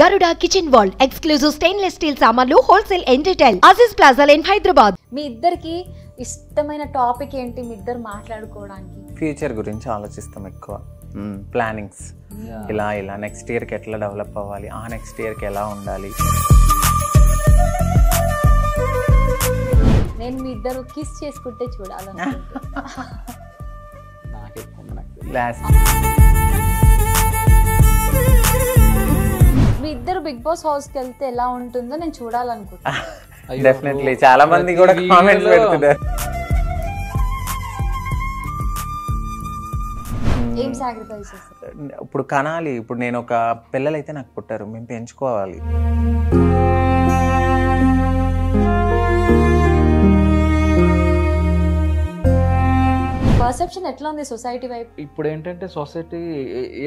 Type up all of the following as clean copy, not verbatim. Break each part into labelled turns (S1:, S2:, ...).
S1: Garuda Kitchen World exclusive stainless steel సామాన్లు wholesale and retail Aziz Plaza in Hyderabad.
S2: మీ ఇద్దరికి ఇష్టమైన టాపిక్ ఏంటి? మీ ఇద్దరు మాట్లాడుకోవడానికి
S3: ఫ్యూచర్ గురించి ఆలోచిస్తాం ఎక్కువ. ప్లానింగ్స్ ఇలా నెక్స్ట్ ఇయర్కి ఎట్లా డెవలప్ అవ్వాలి, ఆ నెక్స్ట్ ఇయర్కి ఎలా ఉండాలి.
S2: నేను మీ ఇద్దరు కిస్ చేసుకుంటే చూడాలనుకుంటున్నా. మీ ఇద్దరు బిగ్ బాస్ హౌస్కి వెళ్తే ఎలా ఉంటుందో నేను చూడాలనుకుంటున్నా.
S3: డెఫినెట్లీ చాలా మంది కూడా కామెంట్స్ పెడుతున్నారు.
S2: ఏం సాక్రిఫైస్ చేస్తారు?
S3: ఇప్పుడు కనాలి. ఇప్పుడు నేను ఒక పిల్లలైతే నాకు పుట్టారు, మేము పెంచుకోవాలి.
S2: పర్సెప్షన్ ఎట్లా ఉంది సొసైటీ వైపు?
S4: ఇప్పుడు ఏంటంటే సొసైటీ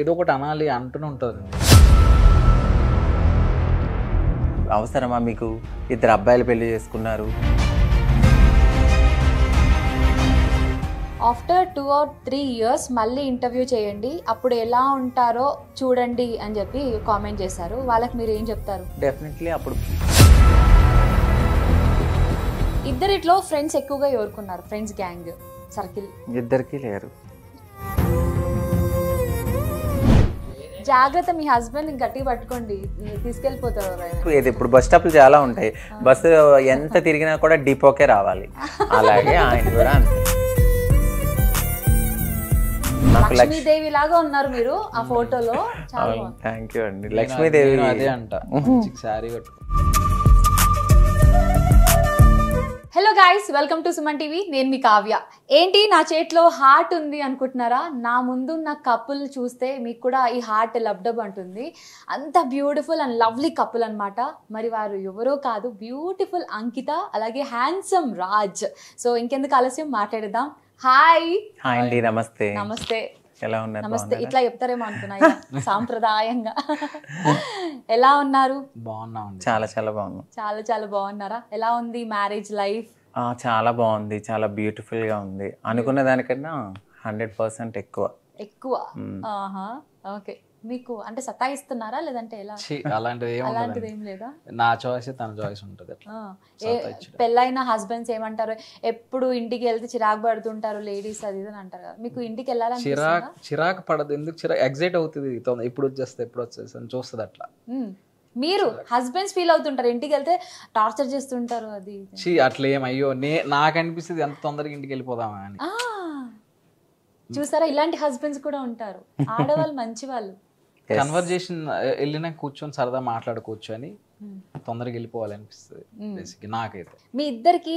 S4: ఏదో ఒకటి అనాలి అంటూనే ఉంటుంది.
S3: అవసరమా మీకు? ఇద్దరు అబ్బాయిలు పెళ్లి చేసుకున్నారు.
S2: ఆఫ్టర్ 2 or 3 years మళ్ళీ ఇంటర్వ్యూ చేయండి, అప్పుడు ఎలా ఉంటారో చూడండి అని చెప్పి కామెంట్ చేశారు. వాళ్ళకి మీరు ఏం చెప్తారు?
S3: డెఫినెట్లీ అప్పుడు
S2: ఇద్దరిట్లో ఫ్రెండ్స్ ఎక్కువగా ఎవరుకున్నారు? ఫ్రెండ్స్ గ్యాంగ్ సర్కిల్
S3: ఇద్దరికి లేరు.
S2: జాగ్రత్త, మీ హస్బెండ్ గట్టిగా పట్టుకోండి, తీసుకెళ్ళిపోతారు.
S3: ఇది ఇప్పుడు బస్ స్టాప్లు చాలా ఉంటాయి, బస్సు ఎంత తిరిగినా కూడా డిపోకే రావాలి. అలాగే ఆయన కూడా అంతే.
S2: లక్ష్మీదేవి లాగా ఉన్నారు మీరు ఆ ఫోటోలో.
S3: థ్యాంక్ యూ అండి. లక్ష్మీదేవి
S4: అదే అంట, శారీ కట్టు.
S2: Hello guys, welcome to Suman TV. నేను మీ కావ్య. ఏంటి నా చేతిలో హార్ట్ ఉంది అనుకుంటున్నారా? నా ముందు నా కపుల్ చూస్తే మీకు కూడా ఈ హార్ట్ లబ్డబ్ అంటుంది. అంత బ్యూటిఫుల్ అండ్ లవ్లీ కపుల్ అనమాట. మరి వారు ఎవరో కాదు, బ్యూటిఫుల్ అంకిత అలాగే హ్యాండ్సమ్ రాజ్. సో ఇంకెందుకు ఆలస్యం, మాట్లాడదాం. హాయ్
S3: అండి. నమస్తే.
S2: నమస్తే.
S3: ఎలా ఉన్నారు?
S2: నమస్తే ఇట్లా చెప్తారేమో అనుకున్నా, సాంప్రదాయంగా. ఎలా ఉన్నారు?
S4: బాగున్నాం.
S3: చాలా చాలా బాగున్నాం.
S2: చాలా చాలా బాగున్నారా? ఎలా ఉంది మ్యారేజ్ లైఫ్?
S3: చాలా బాగుంది, చాలా బ్యూటిఫుల్ గా ఉంది. అనుకున్న దానికన్నా 100% ఎక్కువ.
S2: ఓకే. మీకు అంటే సతాయిస్తున్నారా లేదంటే ఎలా?
S4: అలాంటిది
S2: ఏం లేదా?
S4: నా చాయిస్ తన చాయిస్ ఉంటుంది.
S2: పెళ్ళైన హస్బెండ్స్ ఏమంటారు? ఎప్పుడు ఇంటికి వెళ్తే చిరాకు పడుతుంటారు లేడీస్, అది అని అంటారు కదా. మీకు ఇంటికి వెళ్ళాలని
S4: చిరాకు పడదు. ఎందుకు చిరాకు? ఎగ్జైట్ అవుతుంది, ఇప్పుడు వచ్చేస్తే ఎప్పుడు వచ్చేసి చూస్తుంది అట్లా.
S2: మీరు హస్బెండ్స్ ఫీల్ అవుతుంటారు, ఇంటికి వెళ్తే టార్చర్ చేస్తుంటారు. అది
S4: అట్లా ఏమయ్యో నాకు అనిపిస్తుంది ఎంత తొందరగా ఇంటికి వెళ్ళిపోదామా అని.
S2: చూసారా, ఇలాంటి హస్బెండ్స్ కూడా ఉంటారు. ఆడవాళ్ళు మంచి వాళ్ళు.
S4: కన్వర్జేషన్ వెళ్ళినా కూర్చొని సరదా మాట్లాడుకోవచ్చు అని తొందరగా వెళ్ళిపోవాలనిపిస్తుంది నాకైతే.
S2: మీ ఇద్దరికి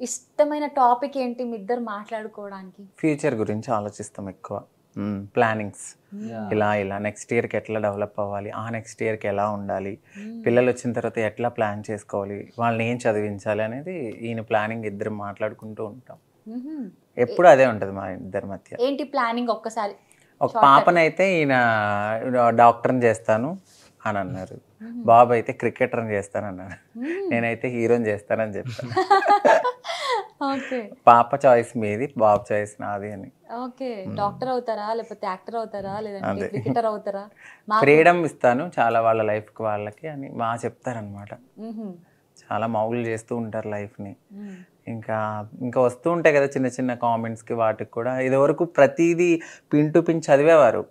S2: ఇష్టమైన టాపిక్ ఏంటి? మీ ఇద్దరు మాట్లాడుకోవడానికి
S3: ఫ్యూచర్ గురించి ఆలోచిస్తాం ఎక్కువ. ప్లానింగ్స్ ఇలా నెక్స్ట్ ఇయర్కి ఎట్లా డెవలప్ అవ్వాలి, ఆ నెక్స్ట్ ఇయర్కి ఎలా ఉండాలి, పిల్లలు వచ్చిన తర్వాత ఎట్లా ప్లాన్ చేసుకోవాలి, వాళ్ళని ఏం చదివించాలి అనేది ఈయన ప్లానింగ్. ఇద్దరు మాట్లాడుకుంటూ ఉంటాం. ఎప్పుడు అదే ఉంటుంది మా ఇద్దరి మధ్య.
S2: ఏంటి ప్లానింగ్? ఒక్కసారి
S3: ఒక పాపనైతే ఈయన డాక్టర్ని చేస్తాను అని అన్నారు, బాబు అయితే క్రికెటర్ని చేస్తాను అన్నారు, నేనైతే హీరోని చేస్తానని చెప్పాను. పాప చాయిస్ మీది, బాబు చాయిస్ నాది అని.
S2: ఓకే. డాక్టర్ అవుతారా లేకపోతే యాక్టర్ అవుతారా లేదంటే క్రికెటర్ అవుతారా?
S3: ఫ్రీడమ్ ఇస్తాను చాలా వాళ్ళ లైఫ్కి వాళ్ళకి అని బాగా చెప్తారనమాట. చాలా మౌగులు చేస్తూ ఉంటారు లైఫ్ని. ఇంకా వస్తూ ఉంటాయి కదా చిన్న చిన్న కామెంట్స్కి, వాటికి కూడా ఇదివరకు ప్రతిదీ పిన్ టు పిన్ చదివేవారు,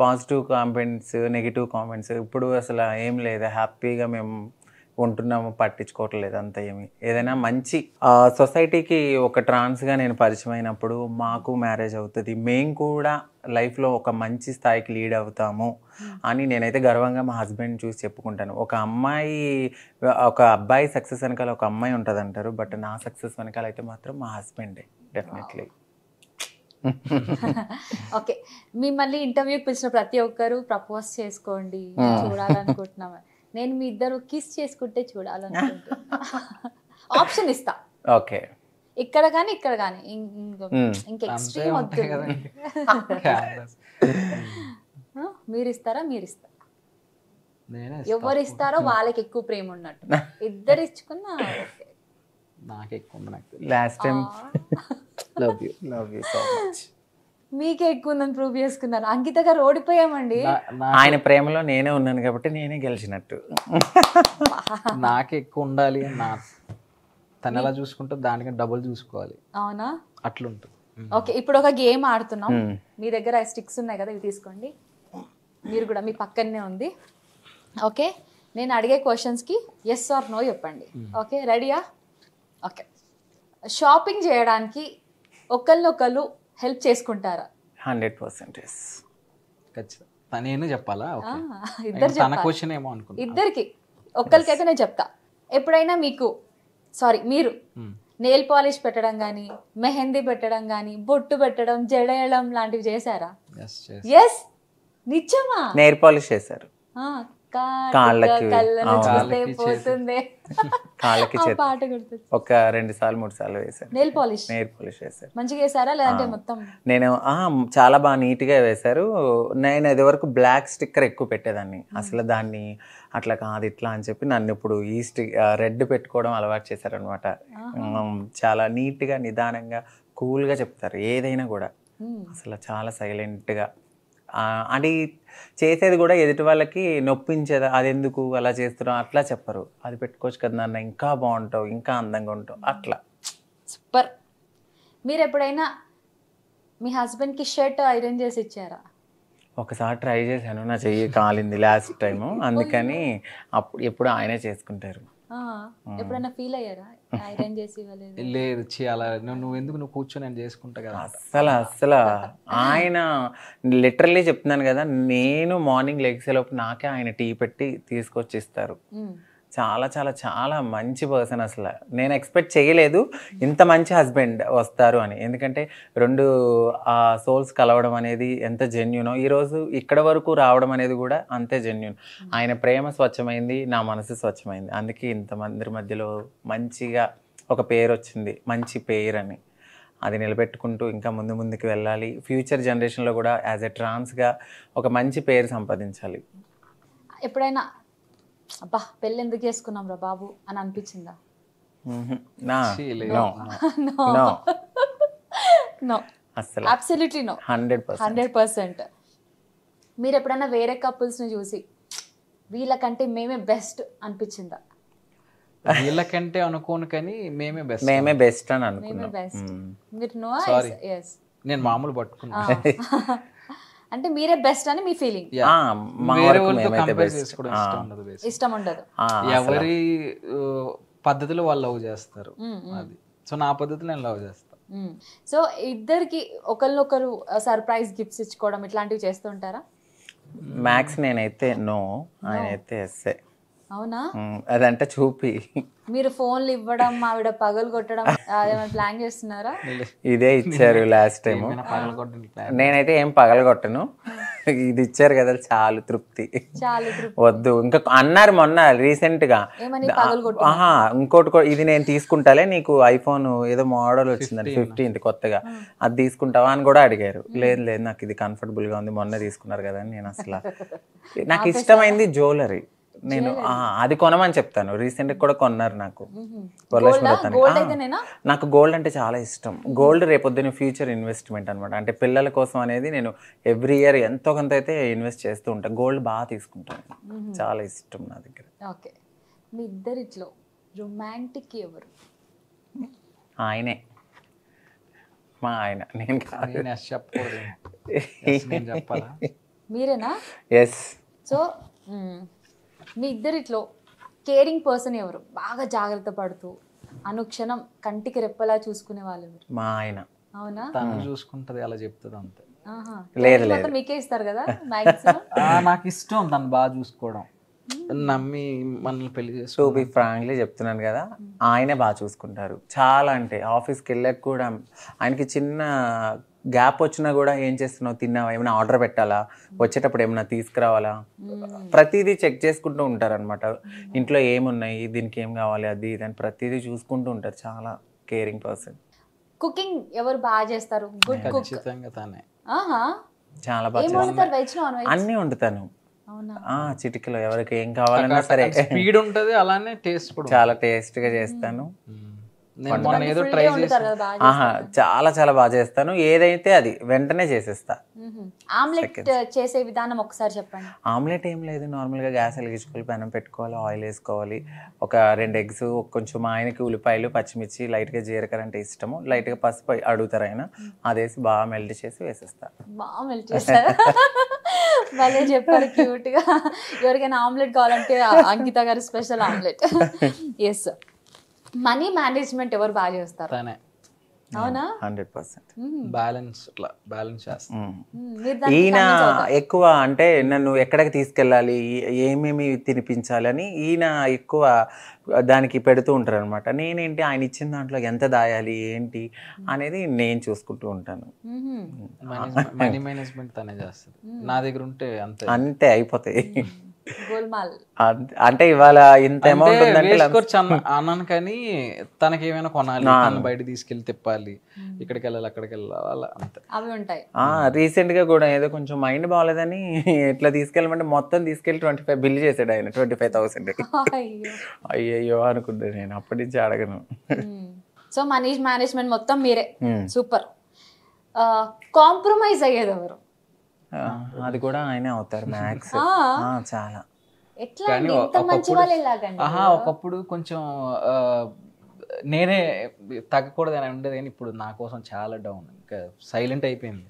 S3: పాజిటివ్ కామెంట్స్, నెగిటివ్ కామెంట్స్. ఇప్పుడు అసలు ఏం లేదు, హ్యాపీగా మేము ఉంటున్నాము, పట్టించుకోవట్లేదు అంత ఏమి. ఏదైనా మంచి సొసైటీకి ఒక ట్రాన్స్గా నేను పరిచయం అయినప్పుడు మాకు మ్యారేజ్ అవుతుంది, మేము కూడా లైఫ్లో ఒక మంచి స్థాయికి లీడ్ అవుతాము అని నేనైతే గర్వంగా మా హస్బెండ్ చూసి చెప్పుకుంటాను. ఒక అబ్బాయి సక్సెస్ వెనకాల ఒక అమ్మాయి ఉంటుంది అంటారు, బట్ నా సక్సెస్ వెనకాల అయితే మాత్రం మా హస్బెండే డెఫినెట్లీ.
S2: ఓకే. మిమ్మల్ని ఇంటర్వ్యూకి పిలిచిన ప్రతి ఒక్కరు ప్రపోజ్ చేసుకోండి చూడాలనుకుంటున్నాము. నేను మీ ఇద్దరు కిస్ చేసుకుంటే చూడాలనుకుంటున్నా. ఆప్షన్ ఇస్తా.
S3: ఓకే.
S2: ఇక్కడ కానీ ఇక్కడ కానీ ఇంకా ఎక్స్ట్రీమ్ వద్దు. మీరు ఇస్తారా? మీరు ఇస్తారా? ఎవరు ఇస్తారో వాళ్ళకి ఎక్కువ ప్రేమ ఉన్నట్టు. ఇద్దరు ఇచ్చుకున్నా
S4: నాకు ఎక్కువ.
S3: Last time love you so much.
S2: మీకే ఎక్కువ ఉందని ప్రూవ్ చేసుకున్నారు. అంకిత గారు ఓడిపోయామండి.
S3: ఆయన ప్రేమలో నేనే ఉన్నాను కాబట్టి నేనే గెలిచినట్టు.
S4: నాకే ఎక్కువ ఉండాలి అని తను ఎలా చూసుకుంటే దానికంటే డబుల్ చూసుకోవాలి.
S2: అవునా?
S4: అట్లుంటుంది.
S2: ఓకే, ఇప్పుడు ఒక గేమ్ ఆడుతున్నాం. మీ దగ్గర స్టిక్స్ ఉన్నాయి కదా, ఇవి తీసుకోండి. మీరు కూడా మీ పక్కనే ఉంది. ఓకే, నేను అడిగే క్వశ్చన్స్కి ఎస్ ఆర్ నో చెప్పండి. ఓకే, రెడీయా? ఓకే. షాపింగ్ చేయడానికి ఒకళ్ళు హెల్ప్ చేసుకుంటారా?
S3: 100%
S4: ఖచ్చితంగా. నేను చెప్పాలా?
S2: ఇద్దరు
S4: తన క్వశ్చన్ ఏమో అనుకున్నా.
S2: ఇద్దరికి ఒక్కరికైతే నేను చెప్తా. ఎప్పుడైనా మీరు నెయిల్ పాలిష్ పెట్టడం కానీ, మెహందీ పెట్టడం కానీ, బొట్టు పెట్టడం, జడేయడం లాంటివి చేశారా? ఎస్. నిజమా?
S3: నెయిల్ పాలిష్ చేశారు. కాళ్ళకి
S2: పాట గుర్తు.
S3: ఒక 2 సార్లు 3 సార్లు వేశారు.
S2: నెయిల్ పాలిష్
S3: వేశారు.
S2: మంచిగా వేసారా లేదంటే మొత్తం?
S3: నేను చాలా బాగా నీట్గా వేశారు. నేను ఇది వరకు బ్లాక్ స్టిక్కర్ ఎక్కువ పెట్టేదాన్ని. అసలు దాన్ని అట్లా కాదు ఇట్లా అని చెప్పి నన్ను ఇప్పుడు ఈ రెడ్ పెట్టుకోవడం అలవాటు చేశారనమాట. చాలా నీట్గా నిదానంగా కూల్గా చెప్తారు ఏదైనా కూడా. అసలు చాలా సైలెంట్గా. అది చేసేది కూడా ఎదుటి వాళ్ళకి నొప్పించేదా, అది ఎందుకు అలా చేస్తున్నావు అట్లా చెప్పరు. అది పెట్టుకోవచ్చు కదా నాన్న, ఇంకా బాగుంటావు, ఇంకా అందంగా ఉంటావు అట్లా.
S2: సూపర్. మీరు ఎప్పుడైనా మీ హస్బెండ్కి షర్ట్ ఐరన్ చేసి ఇచ్చారా?
S3: ఒకసారి ట్రై చేశాను, నా చెయ్యి కాలింది లాస్ట్ టైము. అందుకని ఎప్పుడు ఆయనే చేసుకుంటారు.
S2: ఎప్పుడైనా ఫీల్ అయ్యారా ఐరన్ చేసి ఇవ్వలేదు?
S4: లేదు, అలా నువ్వు ఎందుకు, నువ్వు కూర్చొని నేను చేసుకుంటా కదా.
S3: అసలు ఆయన లిటరల్లీ చెప్తున్నాను కదా, నేను మార్నింగ్ లెగ్సేలోపు నాకే ఆయన టీ పెట్టి తీసుకొచ్చి ఇస్తారు. చాలా చాలా చాలా మంచి పర్సన్. అసలు నేను ఎక్స్పెక్ట్ చేయలేదు ఇంత మంచి హస్బెండ్ వస్తారు అని. ఎందుకంటే 2 సోల్స్ కలవడం అనేది ఎంత జెన్యూనో, ఈరోజు ఇక్కడ వరకు రావడం అనేది కూడా అంతే జెన్యూన్. ఆయన ప్రేమ స్వచ్ఛమైంది, నా మనసు స్వచ్ఛమైంది. అందుకే ఇంతమంది మధ్యలో మంచిగా ఒక పేరు వచ్చింది, మంచి పేరు అని. అది నిలబెట్టుకుంటూ ఇంకా ముందుకు వెళ్ళాలి. ఫ్యూచర్ జనరేషన్లో కూడా యాజ్ ఎ ట్రాన్స్గా ఒక మంచి పేరు సంపాదించాలి.
S2: ఎప్పుడైనా అబ్బా పెళ్ళి ఎందుకు చేసుకున్నాం రా బాబు అని అనిపించిందా? అసలు అబ్సల్యూట్లీ నో. 100%. మీరు ఎప్పుడైనా వేరే కపుల్స్ని చూసి వీళ్ళకంటే మేమే బెస్ట్ అనిపించిందా?
S4: వీళ్ళకంటే అనుకోను కానీ మేమే
S3: బెస్ట్ అని అనుకున్నాం.
S4: నేను మామూలు పట్టుకున్నా.
S2: అంటే మీరే బెస్ట్ అని మీ ఫీలింగ్? ఇష్టం ఉండదు.
S4: ఎవరి పద్ధతిలో వాళ్ళు లవ్ చేస్తారు. అది సో నా పద్ధతిలో నేను లవ్ చేస్తా.
S2: సో ఇద్దరికి ఒకరు సర్ప్రైజ్ గిఫ్ట్స్ ఇచ్చుకోవడం ఇట్లాంటివి చేస్తూ ఉంటారా?
S3: మ్యాక్స్ నేనైతే నో, ఆయన అయితే ఎస్ఏ.
S2: అవునా?
S3: అదంటే చూపి
S2: మీరు ఫోన్లు ఇవ్వడం, ఆవిడ పగలు కొట్టడం ఏమైనా ప్లాన్ చేస్తున్నారా?
S3: ఇదే ఇచ్చారు లాస్ట్ టైం. నేనైతే ఏం పగలు కొట్టను, ఇది ఇచ్చారు కదా చాలు తృప్తి. వద్దు ఇంకా అన్నారు మొన్న రీసెంట్ గా. ఇంకోటి ఇది నేను తీసుకుంటాలే, నీకు ఐఫోన్ ఏదో మోడల్ వచ్చిందని 15th కొత్తగా, అది తీసుకుంటావా అని కూడా అడిగారు. లేదు లేదు నాకు ఇది కంఫర్టబుల్ గా ఉంది, మొన్న తీసుకున్నారు కదా అని. నేను అసలు నాకు ఇష్టమైంది జ్యువెలరీ, నేను అది కొనమని చెప్తాను. రీసెంట్ కూడా కొన్నారు నాకు వరలక్ష్మి వ్రతానికి. నాకు గోల్డ్ అంటే చాలా ఇష్టం. గోల్డ్ రేపొద్దున ఫ్యూచర్ ఇన్వెస్ట్మెంట్ అనమాట. అంటే పిల్లల కోసం అనేది నేను ఎవ్రీ ఇయర్ ఎంతో కొంత అయితే ఇన్వెస్ట్ చేస్తూ ఉంటాను. గోల్డ్ బాగా తీసుకుంటాను, చాలా ఇష్టం నా దగ్గర.
S2: ఓకే, మీ ఇద్దరిట్లో రొమాంటిక్ ఎవరు?
S3: ఆయనే, మా ఆయన. నేను
S4: చెప్పాలా?
S2: మీరేనా?
S3: ఎస్.
S2: సో మీ ఇద్దరిట్లో కేరింగ్ పర్సన్ ఎవరు? బాగా జాగ్రత్త పడుతూ అనుక్షణం కంటికి రెప్పలా చూసుకునే వాళ్ళు ఎవరు?
S3: మా ఆయన.
S2: అవునా?
S4: తను చూసుకుంటది అలా చెప్తుంది అంతే.
S3: లేదు
S2: మీకే ఇస్తారు కదా.
S4: నాకు ఇష్టం తను బాగా చూసుకోవడం, నమ్మి మనల్ని పెళ్లి చేసి.
S3: టు బి ఫ్రాంక్లీ చెప్తున్నాను కదా, ఆయనే బాగా చూసుకుంటారు చాలా. అంటే ఆఫీస్కి వెళ్ళాక కూడా ఆయనకి చిన్న గ్యాప్ వచ్చినా కూడా ఏం చేస్తున్నావు, తిన్నావా, ఏమైనా ఆర్డర్ పెట్టాలా, వచ్చేటప్పుడు ఏమైనా తీసుకురావాలా, ప్రతిదీ చెక్ చేసుకుంటూ ఉంటారు అనమాట. ఇంట్లో ఏమున్నాయి, దీనికి ఏం కావాలి, అది ఇది అని ప్రతిదీ చూసుకుంటూ ఉంటారు. చాలా కేరింగ్ పర్సన్.
S2: కుకింగ్ ఎవరు బాగా చేస్తారు? Good cook.
S3: చాలా బాగా అన్నీ వండుతాను. చిటికలో ఎవరికి ఏం కావాలన్నా సరే.
S4: స్పీడ్ ఉంటది, అలానే టేస్ట్ కూడా
S3: చాలా టేస్ట్ గా చేస్తాను.
S4: నేను మొన్న ఏదో
S2: Full
S4: ట్రై
S2: day వండుతారు
S4: చేసి
S2: కదా బాగా.
S3: ఆహా చాలా చాలా బాగా చేస్తాను. ఏదైతే అది వెంటనే చేసేస్తా.
S2: ఆమ్లెట్ చేసే విధానం ఒకసారి చెప్పండి.
S3: ఆమ్లెట్ ఏం లేదు, నార్మల్గా గ్యాస్ వెలిగించుకోవాలి, పెనం పెట్టుకోవాలి, ఆయిల్ వేసుకోవాలి, ఒక 2 ఎగ్స్, కొంచెం ఆయనకి ఉల్లిపాయలు, పచ్చిమిర్చి, లైట్గా జీలకర్ర అంటే ఇష్టము, లైట్గా పసుపు అడుగుతారు ఆయన, అదేసి బాగా మెల్ట్ చేసి వేసేస్తా.
S2: బాగా మెల్ట్ చేస్తారు. భలే చెప్పారు క్యూట్ గా. ఎవరికైనా ఆమ్లెట్ కావాలంటే అంకిత గారి special omelette. Yes. Money management ఎవరు బాగా చేస్తారు?
S4: తనే
S2: అవునా?
S3: 100%.
S4: బ్యాలెన్స్ అట్లా బ్యాలెన్స్ చేస్తాను.
S2: మీరు దాన్ని
S3: ఈయన ఎక్కువ అంటే నన్ను ఎక్కడికి తీసుకెళ్ళాలి, ఏమేమి తినిపించాలి అని ఈయన ఎక్కువ దానికి పెడుతూ ఉంటారు అనమాట. నేనేంటి ఆయన ఇచ్చిన దాంట్లో ఎంత దాయాలి ఏంటి అనేది నేను చూసుకుంటూ ఉంటాను.
S4: మనీ మేనేజ్మెంట్ తనే చేస్తుంది. నా దగ్గర ఉంటే అంతే
S3: అంతే అయిపోతాయి.
S2: గోల్మాల్.
S3: అంటే ఇవాళ ఇంత అమౌంట్ ఉందంటే
S4: వేసుకోవచ్చు అన్నాను, కానీ తనకి ఏమైనా కొనాలి, తను బయట తీసుకెళ్ళి తిప్పాలి, ఇక్కడికి వెళ్ళాలి అక్కడికి వెళ్ళాలి అంతే
S2: అవి ఉంటాయి.
S3: రీసెంట్ గా కూడా ఏదో కొంచెం మైండ్ బాగాలేదని ఇట్లా తీసుకెళ్ళమంటే మొత్తం తీసుకెళ్ళి 25 బిల్ చేసాడు ఆయన. 25,000.
S2: అయ్యో.
S3: అయ్యయ్యో అనుకుంటా నేను, అప్పటి నుంచి అడగను.
S2: సో మనీ మేనేజ్మెంట్ మొత్తం మీరే. సూపర్. కాంప్రమైజ్ అయ్యేది ఎవరు?
S3: అది కూడా ఆయనే అవుతారు మ్యాక్స్. చాలా.
S2: ఎట్లా అండి? ఇంత మంచి వాళ్ళు ఎలాగండి?
S4: ఒకప్పుడు కొంచెం నేనే తగ్గకూడదు అని ఉండేది, కానీ ఇప్పుడు నా కోసం చాలా డౌన్, ఇంకా సైలెంట్ అయిపోయింది.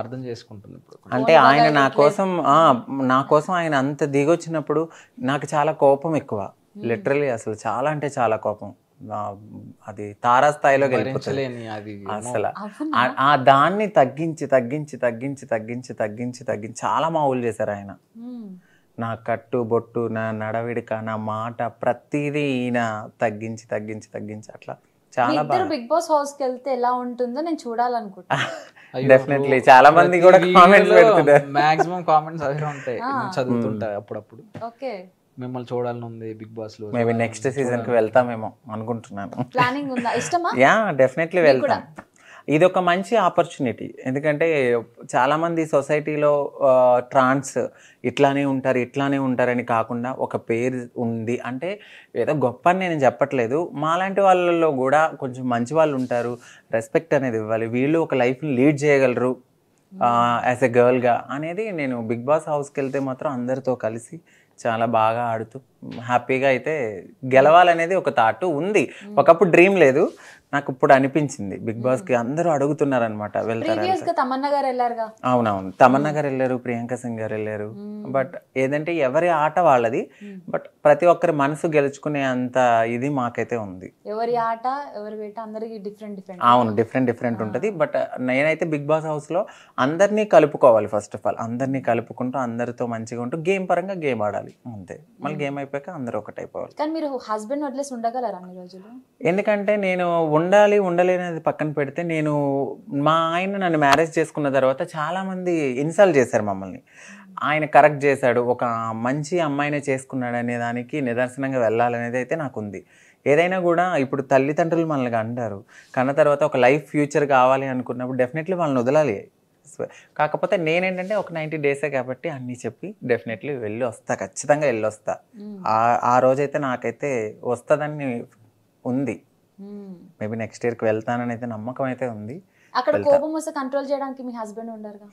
S4: అర్థం చేసుకుంటుంది ఇప్పుడు.
S3: అంటే ఆయన నా కోసం ఆయన అంత దిగొచ్చినప్పుడు నాకు చాలా కోపం ఎక్కువ. లిటరలీ అసలు చాలా అంటే చాలా కోపం. అది తారా స్థాయిలోకి వెళ్ళిపోతుంది అసలు. ఆ దాన్ని తగ్గించి చాలా మామూలు చేశారు ఆయన. నా కట్టు బొట్టు, నా నడవిడిక, నా మాట, ప్రతిదీ ఈయన తగ్గించి అట్లా చాలా బాగా.
S2: బిగ్ బాస్ హౌస్ కి వెళ్తే ఎలా ఉంటుందో నేను చూడాలనుకుంటా.
S3: డెఫినెట్లీ చాలా మంది కూడా కామెంట్స్ పెడుతున్నారు.
S4: మాక్సిమం కామెంట్స్ అవే ఉంటాయి, చదువుతుంటా అప్పుడప్పుడు.
S2: ఓకే.
S4: మిమ్మల్ని చూడాలని ఉంది బిగ్ బాస్ లో.
S3: మేబీ నెక్స్ట్ సీజన్ కి వెళ్తామేమో అనుకుంటున్నాను.
S2: ప్లానింగ్ ఉందా? ఇష్టమా?
S3: యా డెఫినెట్లీ వెళ్తాం. ఇది ఒక మంచి ఆపర్చునిటీ. ఎందుకంటే చాలా మంది సొసైటీలో ట్రాన్స్ ఇట్లానే ఉంటారని కాకుండా ఒక పేరు ఉంది అంటే ఏదో గొప్ప అని నేను చెప్పట్లేదు. మాలాంటి వాళ్ళలో కూడా కొంచెం మంచి వాళ్ళు ఉంటారు, రెస్పెక్ట్ అనేది ఇవ్వాలి, వీళ్ళు ఒక లైఫ్ని లీడ్ చేయగలరు యాజ్ ఎ గర్ల్గా అనేది. నేను బిగ్ బాస్ హౌస్కి వెళ్తే మాత్రం అందరితో కలిసి చాలా బాగా ఆడుతూ హ్యాపీగా అయితే గెలవాలనేది ఒక థాట్ ఉంది. ఒకప్పుడు డ్రీమ్ లేదు, నాకు ఇప్పుడు అనిపించింది. బిగ్ బాస్ కి అందరూ అడుగుతున్నారు అనమాట, వెళ్తారా? అవునవును, తమన్నా గారు వెళ్ళారు, ప్రియాంక సింగ్ గారు వెళ్ళారు. బట్ ఏదంటే ఎవరి ఆట వాళ్ళది, బట్ ప్రతి ఒక్కరి మనసు గెలుచుకునే అంత ఇది మాకైతే ఉంది.
S2: ఎవరి ఆట ఎవరి వేట అందరికి డిఫరెంట్.
S3: అవును, డిఫరెంట్ ఉంటుంది. బట్ నేనైతే బిగ్ బాస్ హౌస్ లో అందరినీ కలుపుకోవాలి. ఫస్ట్ ఆఫ్ ఆల్ అందరినీ కలుపుకుంటూ అందరితో మంచిగా ఉంటూ గేమ్ పరంగా గేమ్ ఆడాలి అంతే. మళ్ళీ గేమ్ అయిపోయాక అందరూ ఒకటైపోవాలి.
S2: కానీ మీరు హస్బెండ్ వదిలేసి ఉండగలరా అన్ని రోజులు?
S3: ఎందుకంటే నేను ఉండలేనేది పక్కన పెడితే, నేను మా ఆయన నన్ను మ్యారేజ్ చేసుకున్న తర్వాత చాలామంది ఇన్సల్ట్ చేశారు మమ్మల్ని. ఆయన కరెక్ట్ చేశాడు, ఒక మంచి అమ్మాయినే చేసుకున్నాడు అనే దానికి నిదర్శనంగా వెళ్ళాలనేది అయితే నాకు ఉంది. ఏదైనా కూడా ఇప్పుడు తల్లిదండ్రులు మనల్ని అంటారు, కన్న తర్వాత ఒక లైఫ్ ఫ్యూచర్ కావాలి అనుకున్నప్పుడు డెఫినెట్లీ వాళ్ళని వదలాలి. కాకపోతే నేనేంటంటే ఒక 90 డేసే కాబట్టి అన్నీ చెప్పి డెఫినెట్లీ వెళ్ళి వస్తా, ఖచ్చితంగా వెళ్ళి వస్తా. ఆ రోజైతే నాకైతే వస్తుందని ఉంది. మేబీ నెక్స్ట్ ఇయర్కి వెళ్తానని అయితే నమ్మకం అయితే ఉంది.
S2: అక్కడ కోపం వస్తే కంట్రోల్ చేయడానికి మీ హస్బెండ్ ఉండరుగా?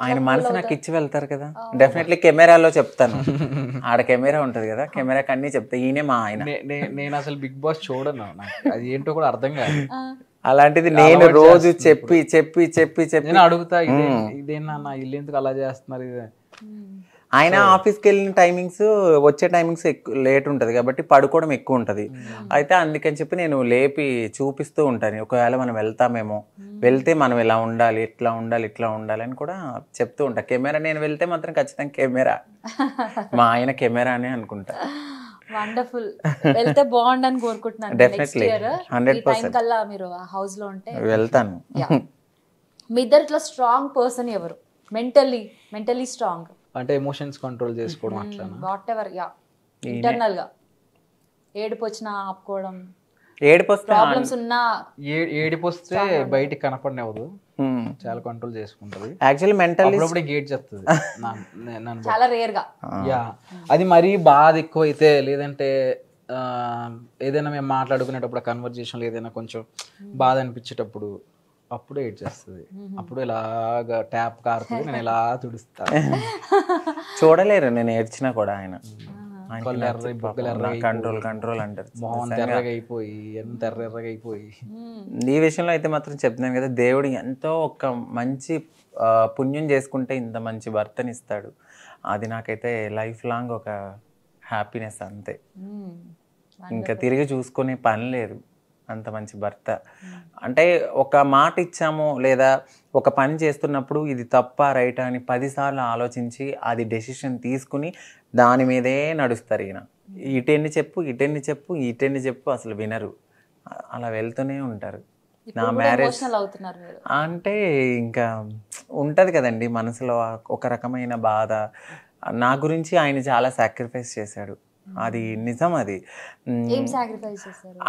S3: ఆయన మనసు నాకు ఇచ్చి వెళ్తారు కదా. డెఫినెట్లీ కెమెరాలో చెప్తాను, ఆడ కెమెరా ఉంటది కదా, కెమెరాకి అన్ని చెప్తా. ఈయనే మా ఆయన.
S4: నేను అసలు బిగ్ బాస్ చూడను, అది ఏంటో కూడా అర్థం కాదు.
S3: అలాంటిది నేను రోజు చెప్పి
S4: నేను అడుగుతా, ఇదేనా ఇల్లు ఎందుకు అలా చేస్తున్నారు?
S3: ఆయన ఆఫీస్కి వెళ్ళిన టైమింగ్స్ వచ్చే టైమింగ్స్ లేట్ ఉంటుంది కాబట్టి పడుకోవడం ఎక్కువ ఉంటుంది. అయితే అందుకని చెప్పి నేను లేపి చూపిస్తూ ఉంటాను, ఒకవేళ మనం వెళ్తామేమో, వెళ్తే మనం ఇలా ఉండాలి, ఇట్లా ఉండాలి అని కూడా చెప్తూ ఉంటా. కెమెరా నేను వెళ్తే మాత్రం ఖచ్చితంగా కెమెరా, మా ఆయన కెమెరా అని అనుకుంటా.
S2: వండర్ఫుల్. వెళ్తే బాగుండని కోరుకుంటున్నాను.
S3: డెఫినెట్లీ 100%
S2: కల్లా మీరు హౌస్ లో ఉంటే
S3: వెళ్తాను.
S2: మీ ఇద్దరిలో స్ట్రాంగ్ పర్సన్ ఎవరు? మెంటలీ స్ట్రాంగ్
S4: అంటే ఎమోషన్స్ కంట్రోల్ చేసుకోవడం అట్లా
S2: వాట్ ఎవర్. యా, ఇంటర్నల్ గా ఏడుపు వచ్చినా ఆపుకోవడం, ప్రాబ్లమ్స్ ఉన్నా
S4: ఏడుపు వస్తే బయటికి కనపడనివ్వదు, చాలా కంట్రోల్ చేసుకుంటది.
S3: యాక్చువల్లీ మెంటల్లీ
S4: గేట్ చెప్తుంది
S2: చాలా రేర్ గా.
S4: యా, అది మరీ బాధ ఎక్కువ అయితే లేదంటే ఏదైనా మేము మాట్లాడుకునేటప్పుడు కన్వర్జేషన్లో ఏదైనా కొంచెం బాధ అనిపించేటప్పుడు అప్పుడు ఏడ్ చేస్తుంది. అప్పుడు ఇలాగా ట్యాప్ కారుతుంది, నేను ఇలా తుడుస్తాను.
S3: చూడలేరు నేను ఏడ్చినా కూడా ఆయన కంట్రోల్ అంటారు.
S4: మొహం తెర్రగా అయిపోయి ఎంత ఎర్రగా అయిపోయి.
S3: ఈ విషయంలో అయితే మాత్రం చెప్తున్నాను కదా, దేవుడు ఎంతో ఒక మంచి పుణ్యం చేసుకుంటే ఇంత మంచి భర్తని ఇస్తాడు. అది నాకైతే లైఫ్ లాంగ్ ఒక హ్యాపీనెస్ అంతే. ఇంకా తిరిగి చూసుకునే పని లేదు, అంత మంచి భర్త. అంటే ఒక మాట ఇచ్చాము లేదా ఒక పని చేస్తున్నప్పుడు ఇది తప్ప రైటా అని 10 సార్లు ఆలోచించి అది డెసిషన్ తీసుకుని దాని మీదే నడుస్తారు. ఈయన ఇటెన్ని చెప్పు అసలు వినరు, అలా వెళ్తూనే ఉంటారు. నా మ్యారేజ్ అంటే ఇంకా ఉంటుంది కదండి మనసులో ఒక రకమైన బాధ. నా గురించి ఆయన చాలా సాక్రిఫైస్ చేశాడు, అది నిజం. అది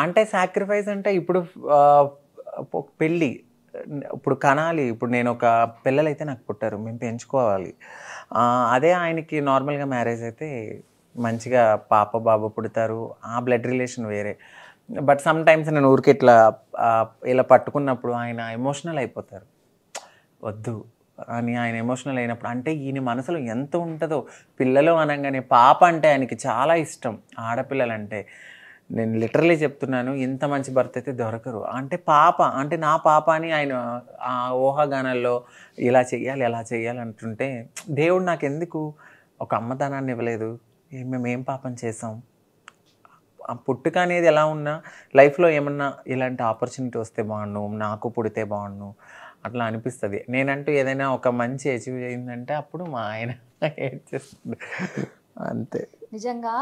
S3: అంటే సాక్రిఫైస్ అంటే ఇప్పుడు పెళ్ళి ఇప్పుడు కనాలి, ఇప్పుడు నేను ఒక పిల్లలైతే నాకు పుట్టారు, మేము పెంచుకోవాలి. అదే ఆయనకి నార్మల్గా మ్యారేజ్ అయితే మంచిగా పాప బాబు పుడతారు, ఆ బ్లడ్ రిలేషన్ వేరే. బట్ సమ్ టైమ్స్ నేను ఊరికి ఇలా పట్టుకున్నప్పుడు ఆయన ఎమోషనల్ అయిపోతారు. వద్దు అని ఆయన ఎమోషనల్ అయినప్పుడు అంటే ఈయన మనసులో ఎంత ఉంటుందో. పిల్లలు అనగానే పాప అంటే ఆయనకి చాలా ఇష్టం, ఆడపిల్లలంటే. నేను లిటరలీ చెప్తున్నాను, ఇంత మంచి భర్త అయితే దొరకరు. అంటే పాప అంటే నా పాప అని ఆయన ఆ ఊహాగానాల్లో ఇలా చెయ్యాలి అలా చెయ్యాలి అంటుంటే, దేవుడు నాకు ఎందుకు ఒక అమ్మతనాన్ని ఇవ్వలేదు? మేమేం పాపం చేసాం? ఆ పుట్టుక అనేది ఎలా ఉన్నా లైఫ్లో ఏమన్నా ఇలాంటి ఆపర్చునిటీ వస్తే బాగుండు, నాకు పుడితే బాగుండు అట్లా అనిపిస్తుంది. నేనంటూ ఏదైనా ఒక మంచి అచీవ్ అయిందంటే అప్పుడు మా ఆయన ఏడ్ చేస్తుంది అంతే.
S2: నిజంగా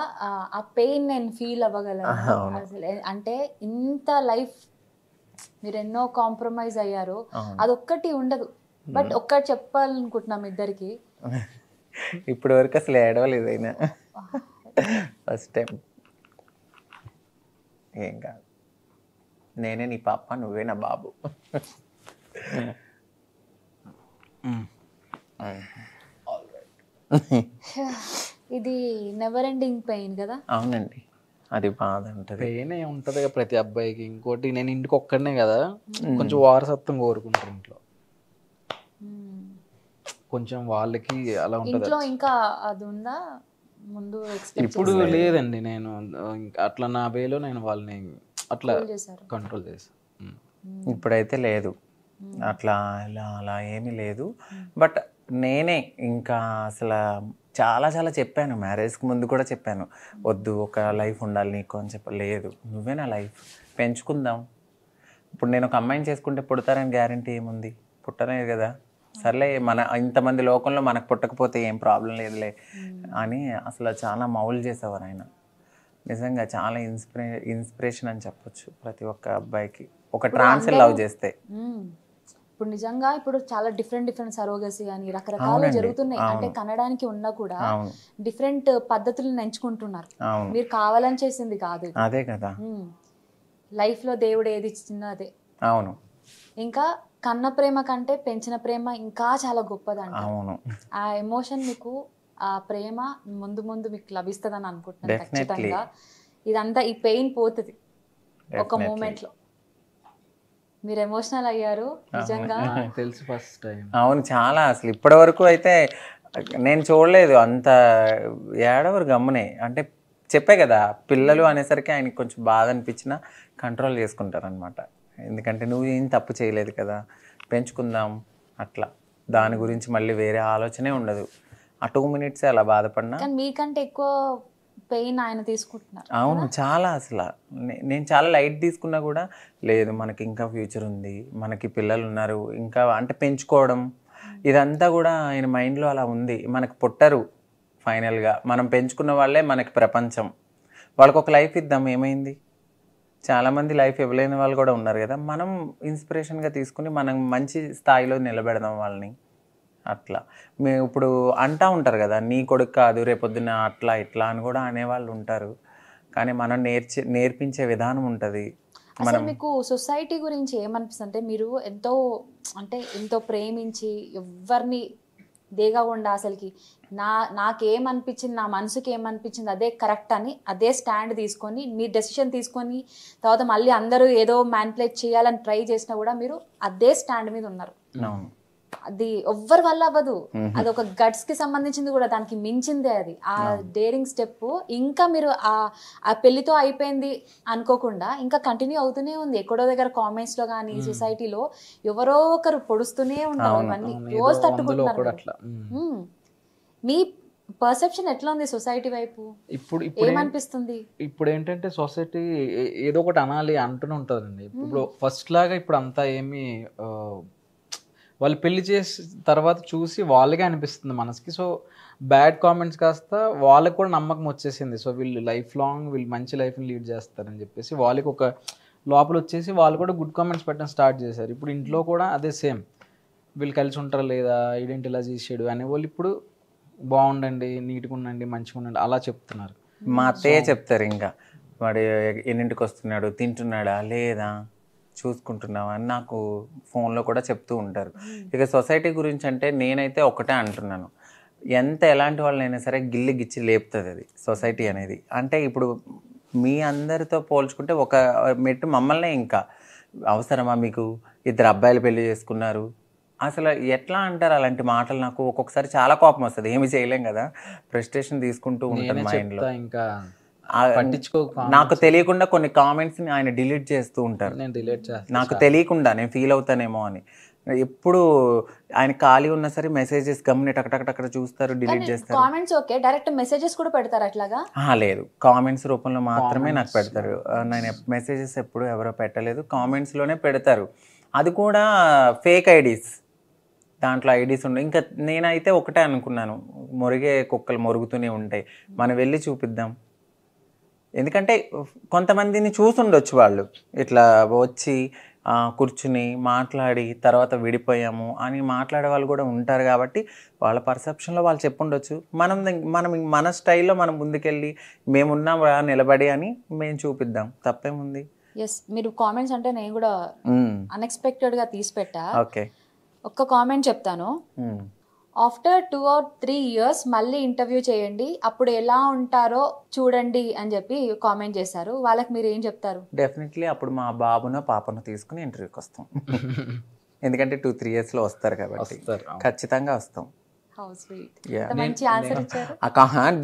S2: ఆ పెయిన్ నేను ఫీల్ అవ్వగలను అసలు. అంటే ఇంత లైఫ్ మీరు ఎన్నో కాంప్రమైజ్ అయ్యారు, అదొక్కటి ఉండదు. బట్ ఒక్కటి చెప్పాలనుకుంటున్నాం ఇద్దరికి,
S3: ఇప్పటి వరకు అసలు ఏడవలేదు అయినా ఫస్ట్ టైం. ఏం కాదు, నేనే నీ పాప, నువ్వే నా బాబు.
S2: ఇది నెవర్ ఎండింగ్ పెయిన్ కదా?
S3: అవునండి, అది బాధ ఉంటుంది.
S4: పెయిన్ ఉంటుంది ప్రతి అబ్బాయికి. ఇంకోటి నేను ఇంటికి ఒక్కడనే కదా, కొంచెం వారసత్వం కోరుకుంటారు ఇంట్లో. కొంచెం వాళ్ళకి అలా ఉంటుంది.
S2: ఇంకా అది ఉందా ముందు?
S4: ఇప్పుడు లేదండి, నేను అట్లా నా వేలో నేను వాళ్ళని అట్లా కంట్రోల్ చేశాను.
S3: ఇప్పుడైతే లేదు అట్లా, అలా ఏమీ లేదు. బట్ నేనే ఇంకా అసలు చాలా చెప్పాను, మ్యారేజ్కి ముందు కూడా చెప్పాను, వద్దు ఒక లైఫ్ ఉండాలి నీకు అని చెప్పలేదు. నువ్వే నా లైఫ్, పెంచుకుందాం. ఇప్పుడు నేను ఒక అమ్మాయిని చేసుకుంటే పుడతారని గ్యారంటీ ఏముంది? పుట్టలేదు కదా. సర్లే, మన ఇంతమంది లోకంలో మనకు పుట్టకపోతే ఏం ప్రాబ్లం లేదులే అని అసలు చాలా మౌలు చేసేవారు ఆయన. నిజంగా చాలా ఇన్స్పిరేషన్ అని చెప్పొచ్చు ప్రతి ఒక్క అబ్బాయికి, ఒక ట్రాన్స్ లవ్ చేస్తే.
S2: ఇప్పుడు నిజంగా ఇప్పుడు చాలా డిఫరెంట్ సరోగసీ అని రకరకాలు జరుగుతున్నాయి. అంటే కనడానికి ఉన్నా కూడా డిఫరెంట్ పద్ధతులను ఎంచుకుంటున్నారు. మీరు కావాలని చేసింది కాదు,
S3: అదే కదా
S2: లైఫ్ లో దేవుడు ఏది ఇచ్చిందో అదే.
S3: అవును,
S2: ఇంకా కన్న ప్రేమ కంటే పెంచిన ప్రేమ ఇంకా చాలా గొప్పదంట.
S3: అవును,
S2: ఆ ఎమోషన్ మీకు, ఆ ప్రేమ ముందు మీకు లభిస్తుందని అనుకుంటున్నాను ఖచ్చితంగా. ఇదంతా ఈ పెయిన్ పోతుంది ఒక మూమెంట్ లో. మీరు ఎమోషనల్ అయ్యారు నిజంగా,
S4: తెలుసు ఫస్ట్ టైం.
S3: అవును, చాలా. అసలు ఇప్పటి వరకు అయితే నేను చూడలేదు అంత ఏడవరు గమ్మునే. అంటే చెప్పే కదా, పిల్లలు అనేసరికి ఆయనకి కొంచెం బాధ అనిపించినా కంట్రోల్ చేసుకుంటారు అనమాట. ఎందుకంటే నువ్వు ఏం తప్పు చేయలేదు కదా, పెంచుకుందాం అట్లా. దాని గురించి మళ్ళీ వేరే ఆలోచనే ఉండదు. ఆ 2 minutes అలా బాధపడినా.
S2: కానీ మీకంటే ఎక్కువ పెయిన్ ఆయన తీసుకుంటున్నారు.
S3: అవును, చాలా. అసలు నేను చాలా లైట్ తీసుకున్నా కూడా, లేదు మనకి ఇంకా ఫ్యూచర్ ఉంది, మనకి పిల్లలు ఉన్నారు ఇంకా, అంటే పెంచుకోవడం ఇదంతా కూడా ఆయన మైండ్లో అలా ఉంది. మనకు పుట్టరు ఫైనల్గా, మనం పెంచుకున్న వాళ్ళే మనకి ప్రపంచం. వాళ్ళకి ఒక లైఫ్ ఇద్దాం, ఏమైంది? చాలామంది లైఫ్ ఇవ్వలేని వాళ్ళు కూడా ఉన్నారు కదా. మనం ఇన్స్పిరేషన్గా తీసుకుని మనం మంచి స్థాయిలో నిలబెడదాం వాళ్ళని. అట్లా మేము ఇప్పుడు అంటూ ఉంటారు కదా, నీ కొడుకు కాదు రేపొద్దున అట్లా ఇట్లా అని కూడా అనేవాళ్ళు ఉంటారు. కానీ మనం నేర్పించే విధానం ఉంటుంది.
S2: అసలు మీకు సొసైటీ గురించి ఏమనిపిస్తుంది? అంటే మీరు ఎంతో ప్రేమించి ఎవరిని దేగకుండా అసలుకి నాకేమనిపించింది, నా మనసుకి ఏమనిపించింది అదే కరెక్ట్ అని అదే స్టాండ్ తీసుకొని మీ డెసిషన్ తీసుకొని తర్వాత మళ్ళీ అందరూ ఏదో మ్యానిపులేట్ చేయాలని ట్రై చేసినా కూడా మీరు అదే స్టాండ్ మీద ఉన్నారు. అది ఎవ్వరి వల్ల అవ్వదు, అది ఒక గట్స్ కి సంబంధించింది కూడా, దానికి మించిందే అది. ఆ డేరింగ్ స్టెప్ ఇంకా మీరు ఆ పెళ్లితో అయిపోయింది అనుకోకుండా ఇంకా కంటిన్యూ అవుతూనే ఉంది. ఎక్కడో దగ్గర కామెంట్స్ లో కానీ సొసైటీలో ఎవరో ఒకరు పొడుస్తూనే ఉంటారు, ఇవన్నీ రోజు తట్టుకుంటున్నారు. మీ పర్సెప్షన్ ఎట్లా ఉంది సొసైటీ వైపు? ఇప్పుడు ఏమనిపిస్తుంది?
S4: ఇప్పుడు ఏంటంటే సొసైటీ ఏదో ఒకటి అనాలి అంటూనే ఉంటుందండి. ఇప్పుడు ఫస్ట్ లాగా ఇప్పుడు అంతా ఏమి వాళ్ళు పెళ్లి చేసిన తర్వాత చూసి వాళ్ళకే అనిపిస్తుంది మనసుకి. సో బ్యాడ్ కామెంట్స్ కాస్త వాళ్ళకి కూడా నమ్మకం వచ్చేసింది. సో వీళ్ళు లైఫ్ లాంగ్ వీళ్ళు మంచి లైఫ్ని లీడ్ చేస్తారని చెప్పేసి వాళ్ళకి ఒక లోపల వచ్చేసి వాళ్ళు కూడా గుడ్ కామెంట్స్ పెట్టడం స్టార్ట్ చేశారు. ఇప్పుడు ఇంట్లో కూడా అదే సేమ్, వీళ్ళు కలిసి ఉంటారా లేదా, ఇదేంటి ఇలా చేసాడు అనే వాళ్ళు ఇప్పుడు బాగుండండి, నీట్గా ఉండండి, మంచిగా ఉండండి అలా చెప్తున్నారు.
S3: మా అత్తయ్య చెప్తారు, ఇంకా వాడు ఎన్నింటికి వస్తున్నాడు, తింటున్నాడా లేదా, చూసుకుంటున్నావా అని నాకు ఫోన్లో కూడా చెప్తూ ఉంటారు. ఇక సొసైటీ గురించి అంటే నేనైతే ఒకటే అంటున్నాను, ఎంత ఎలాంటి వాళ్ళనైనా సరే గిల్లి గిచ్చి లేపుతుంది అది సొసైటీ అనేది. అంటే ఇప్పుడు మీ అందరితో పోల్చుకుంటే ఒక మెట్టు మమ్మల్నే, ఇంకా అవసరమా మీకు, ఇద్దరు అబ్బాయిలు పెళ్లి చేసుకున్నారు, అసలు ఎట్లా అంటారు అలాంటి మాటలు? నాకు ఒక్కొక్కసారి చాలా కోపం వస్తుంది, ఏమి చేయలేం కదా, ఫ్రస్ట్రేషన్ తీసుకుంటూ ఉంటాను మైండ్లో.
S4: ఇంకా
S3: నాకు తెలియకుండా కొన్ని కామెంట్స్ ని ఆయన డిలీట్ చేస్తూ ఉంటారు, నాకు తెలియకుండా, నేను ఫీల్ అవుతానేమో అని. ఎప్పుడు ఆయన ఖాళీ ఉన్నా సరే మెసేజెస్ గమ్ముని టకటకటక్కడ చూస్తారు, డిలీట్ చేస్తారు.
S2: కామెంట్స్ ఓకే, డైరెక్ట్ మెసేజెస్ కూడా పెడతారు అట్లాగా?
S3: లేదు, కామెంట్స్ రూపంలో మాత్రమే నాకు పెడతారు. నేను మెసేజెస్ ఎప్పుడు ఎవరో పెట్టలేదు, కామెంట్స్ లోనే పెడతారు. అది కూడా ఫేక్ ఐడీస్, దాంట్లో ఐడీస్ ఉన్నాయి. ఇంకా నేనైతే ఒకటే అనుకున్నాను, మొరిగే కుక్కలు మొరుగుతూనే ఉంటాయి, మనం వెళ్ళి చూపిద్దాం. ఎందుకంటే కొంతమందిని చూసుండొచ్చు వాళ్ళు, ఇట్లా వచ్చి కూర్చుని మాట్లాడి తర్వాత విడిపోయాము అని మాట్లాడే వాళ్ళు కూడా ఉంటారు. కాబట్టి వాళ్ళ పర్సెప్షన్లో వాళ్ళు చెప్పుండొచ్చు. మనం మన స్టైల్లో మనం ముందుకెళ్ళి మేమున్నాం నిలబడి అని మేము చూపిద్దాం, తప్పేముంది?
S2: ఎస్, మీరు కామెంట్స్ అంటే నేను కూడా అన్ఎక్స్పెక్టెడ్గా తీసి పెట్టా.
S3: ఓకే,
S2: ఒక్క కామెంట్ చెప్తాను. ఆఫ్టర్ 2 or 3 years మళ్ళీ ఇంటర్వ్యూ చేయండి, అప్పుడు ఎలా ఉంటారో చూడండి అని చెప్పి కామెంట్ చేశారు. వాళ్ళకి మీరు ఏం చెప్తారు?
S3: డెఫినెట్లీ అప్పుడు మా బాబునో పాపనో తీసుకుని ఇంటర్వ్యూకి వస్తాం. ఎందుకంటే 2-3 yearsలో వస్తారు కాబట్టి ఖచ్చితంగా వస్తాం.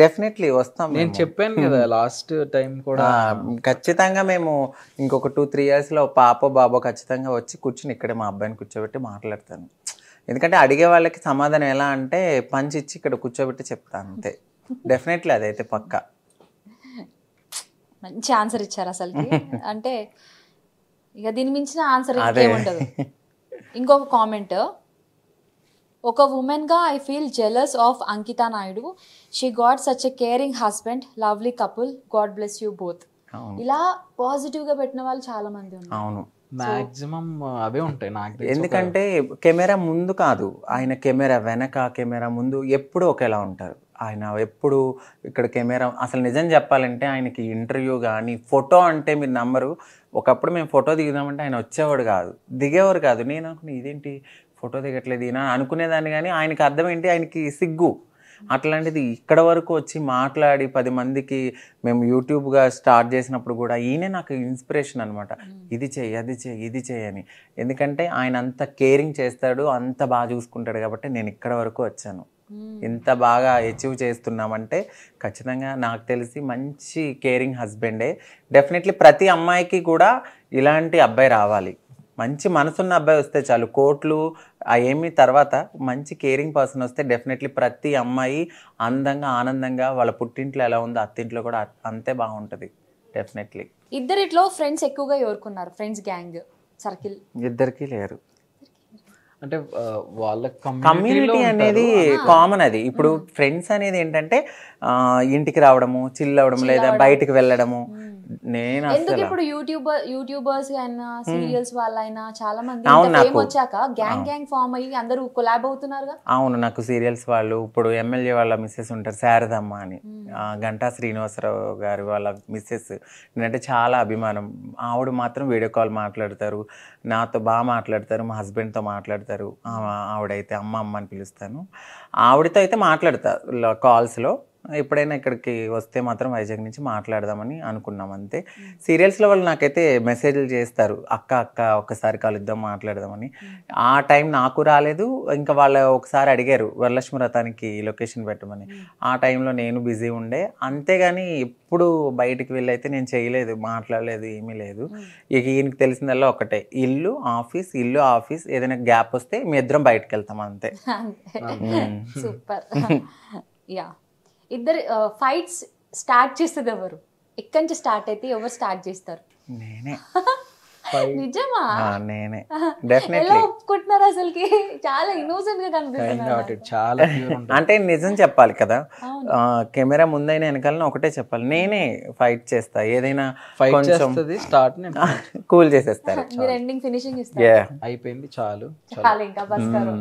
S3: డెఫినెట్లీ వస్తాం.
S4: నేను చెప్పాను కదా లాస్ట్ టైం కూడా,
S3: ఖచ్చితంగా మేము ఇంకొక 2-3 yearsలో పాప బాబో ఖచ్చితంగా వచ్చి కూర్చుని ఇక్కడే మా అబ్బాయిని కూర్చోబెట్టి మాట్లాడతాను. ఎందుకంటే అడిగే వాళ్ళకి సమాధానం ఎలా అంటే పంచి ఇచ్చి ఇక్కడ కూర్చోబెట్టి చెప్తాను అంతే. డెఫినెట్లీ అదైతే పక్కా.
S2: మంచి ఆన్సర్ ఇచ్చారు అసలుకి. అంటే ఇక దీని మించిన ఆన్సర్ ఏముండదు. ఇంకొక కామెంట్, ఒక ఉమెన్గా I feel jealous of Ankita Naidu, she got such a caring husband, lovely couple, God bless you both. ఇలా పాజిటివ్గా పెట్టిన వాళ్ళు చాలా మంది ఉన్నారు.
S3: అవును,
S4: మాక్సిమం అవే ఉంటాయి నాకు.
S3: ఎందుకంటే కెమెరా ముందు కాదు, ఆయన కెమెరా వెనక కెమెరా ముందు ఎప్పుడు ఒకేలా ఉంటారు. ఆయన ఎప్పుడు ఇక్కడ కెమెరా, అసలు నిజం చెప్పాలంటే ఆయనకి ఇంటర్వ్యూ కానీ ఫోటో అంటే మీరు నమ్మరు, ఒకప్పుడు మేము ఫోటో దిగుదామంటే ఆయన వచ్చేవాడు కాదు, దిగేవారు కాదు. నేను అనుకున్నా ఇదేంటి ఫోటో దిగట్లేదు ఈయన అనుకునేదాన్ని, కానీ ఆయనకి అర్థం ఏంటి, ఆయనకి సిగ్గు. అట్లాంటిది ఇక్కడ వరకు వచ్చి మాట్లాడి 10 మందికి, మేము యూట్యూబ్గా స్టార్ట్ చేసినప్పుడు కూడా ఈయనే నాకు ఇన్స్పిరేషన్ అనమాట. ఇది చెయ్యి, అది చెయ్యి, ఇది చేయని. ఎందుకంటే ఆయన అంత కేరింగ్ చేస్తాడు, అంత బాగా చూసుకుంటాడు కాబట్టి నేను ఇక్కడ వరకు వచ్చాను. ఇంత బాగా అచీవ్ చేస్తున్నామంటే ఖచ్చితంగా నాకు తెలిసి మంచి కేరింగ్ హస్బెండే. డెఫినెట్లీ ప్రతి అమ్మాయికి కూడా ఇలాంటి అబ్బాయి రావాలి, మంచి మనసున్న అబ్బాయి వస్తే చాలు. కోట్లు ఏమి తర్వాత మంచి కేరింగ్ పర్సన్ వస్తే డెఫినెట్లీ ప్రతి అమ్మాయి అందంగా ఆనందంగా వాళ్ళ పుట్టింట్లో ఎలా ఉందో అత్తింట్లో కూడా అంతే బాగుంటుంది. డెఫినెట్లీ
S2: ఇద్దరిట్లో ఫ్రెండ్స్ ఎక్కువగా ఎవరుకున్నారు? ఫ్రెండ్స్ గ్యాంగ్ సర్కిల్
S3: ఇద్దరికి లేరు.
S4: అంటే వాళ్ళ
S3: కమ్యూనిటీ అనేది కామన్. అది ఇప్పుడు ఫ్రెండ్స్ అనేది ఏంటంటే ఇంటికి రావడము, చిల్ అవ్వడం, లేదా బయటికి వెళ్ళడము, నేను
S2: ఎందుకు
S3: అసలు
S2: ఇప్పుడు యూట్యూబర్స్ అయినా సీరియల్స్ వాళ్ళైనా చాలా మంది
S3: అవును,
S2: ఫేమ్
S3: నాకు
S2: వచ్చాక గ్యాంగ్ ఫామ్ అయ్యి అందరూ కొలాబ్ అవుతున్నారుగా.
S3: అవును, నాకు సీరియల్స్ వాళ్ళు ఇప్పుడు ఎమ్మెల్యే వాళ్ళ మిస్సెస్ ఉంటారు శారదమ్మ అని, గంటా శ్రీనివాసరావు గారి వాళ్ళ మిస్సెస్, నేనంటే చాలా అభిమానం. ఆవిడ మాత్రం వీడియో కాల్ మాట్లాడతారు, నాతో బాగా మాట్లాడతారు, మా హస్బెండ్తో మాట్లాడతారు. ఆవిడైతే అమ్మ అమ్మ అని పిలుస్తాను, ఆవిడతో అయితే మాట్లాడతా కాల్స్లో. ఎప్పుడైనా ఇక్కడికి వస్తే మాత్రం వైజాగ్ నుంచి మాట్లాడదామని అనుకున్నాం అంతే. సీరియల్స్లో వాళ్ళు నాకైతే మెసేజ్లు చేస్తారు, అక్క అక్క ఒక్కసారి కలుద్దాం మాట్లాడదామని. ఆ టైం నాకు రాలేదు. ఇంకా వాళ్ళు ఒకసారి అడిగారు వరలక్ష్మి వ్రతానికి లొకేషన్ పెట్టమని, ఆ టైంలో నేను బిజీ ఉండే. అంతేగాని ఎప్పుడు బయటికి వెళ్ళైతే నేను చేయలేదు, మాట్లాడలేదు, ఏమీ లేదు. ఇక ఈయనకి తెలిసిందల్లా ఒకటే, ఇల్లు ఆఫీస్, ఇల్లు ఆఫీస్, ఏదైనా గ్యాప్ వస్తే మీ ఇద్దరం బయటకు వెళ్తాం అంతే.
S2: సూపర్. యా, ఇద్దరు ఫైట్స్ స్టార్ట్ చేస్తుంది ఎవరు? ఎక్కడి నుంచి స్టార్ట్ అయితే ఎవరు స్టార్ట్ చేస్తారు?
S3: నేనే.
S2: నిజమా?
S3: నేనే
S2: ఎలా
S3: డెఫినెట్లీ.
S2: ఒప్పుకుంటున్నారు అసలుకి? చాలా ఇన్నోసెంట్ గా కనిపిస్తున్నారు.
S4: చాలా pure ఉంటుంది.
S3: అంటే నిజం చెప్పాలి కదా, కెమెరా ముందైనా వెనకాల ఒకటే చెప్పాలి, నేనే ఫైట్ చేస్తా. ఏదైనా
S4: ఫైట్
S3: కొంచెం
S4: చేస్తుంది, స్టార్ట్
S3: కూల్ చేసేస్తారు.
S2: మీరు ఎండింగ్ ఫినిషింగ్ ఇస్తారు.
S3: Yeah.
S4: అయిపోయింది చాలు.
S2: చాలా ఇంకా బస్కారు.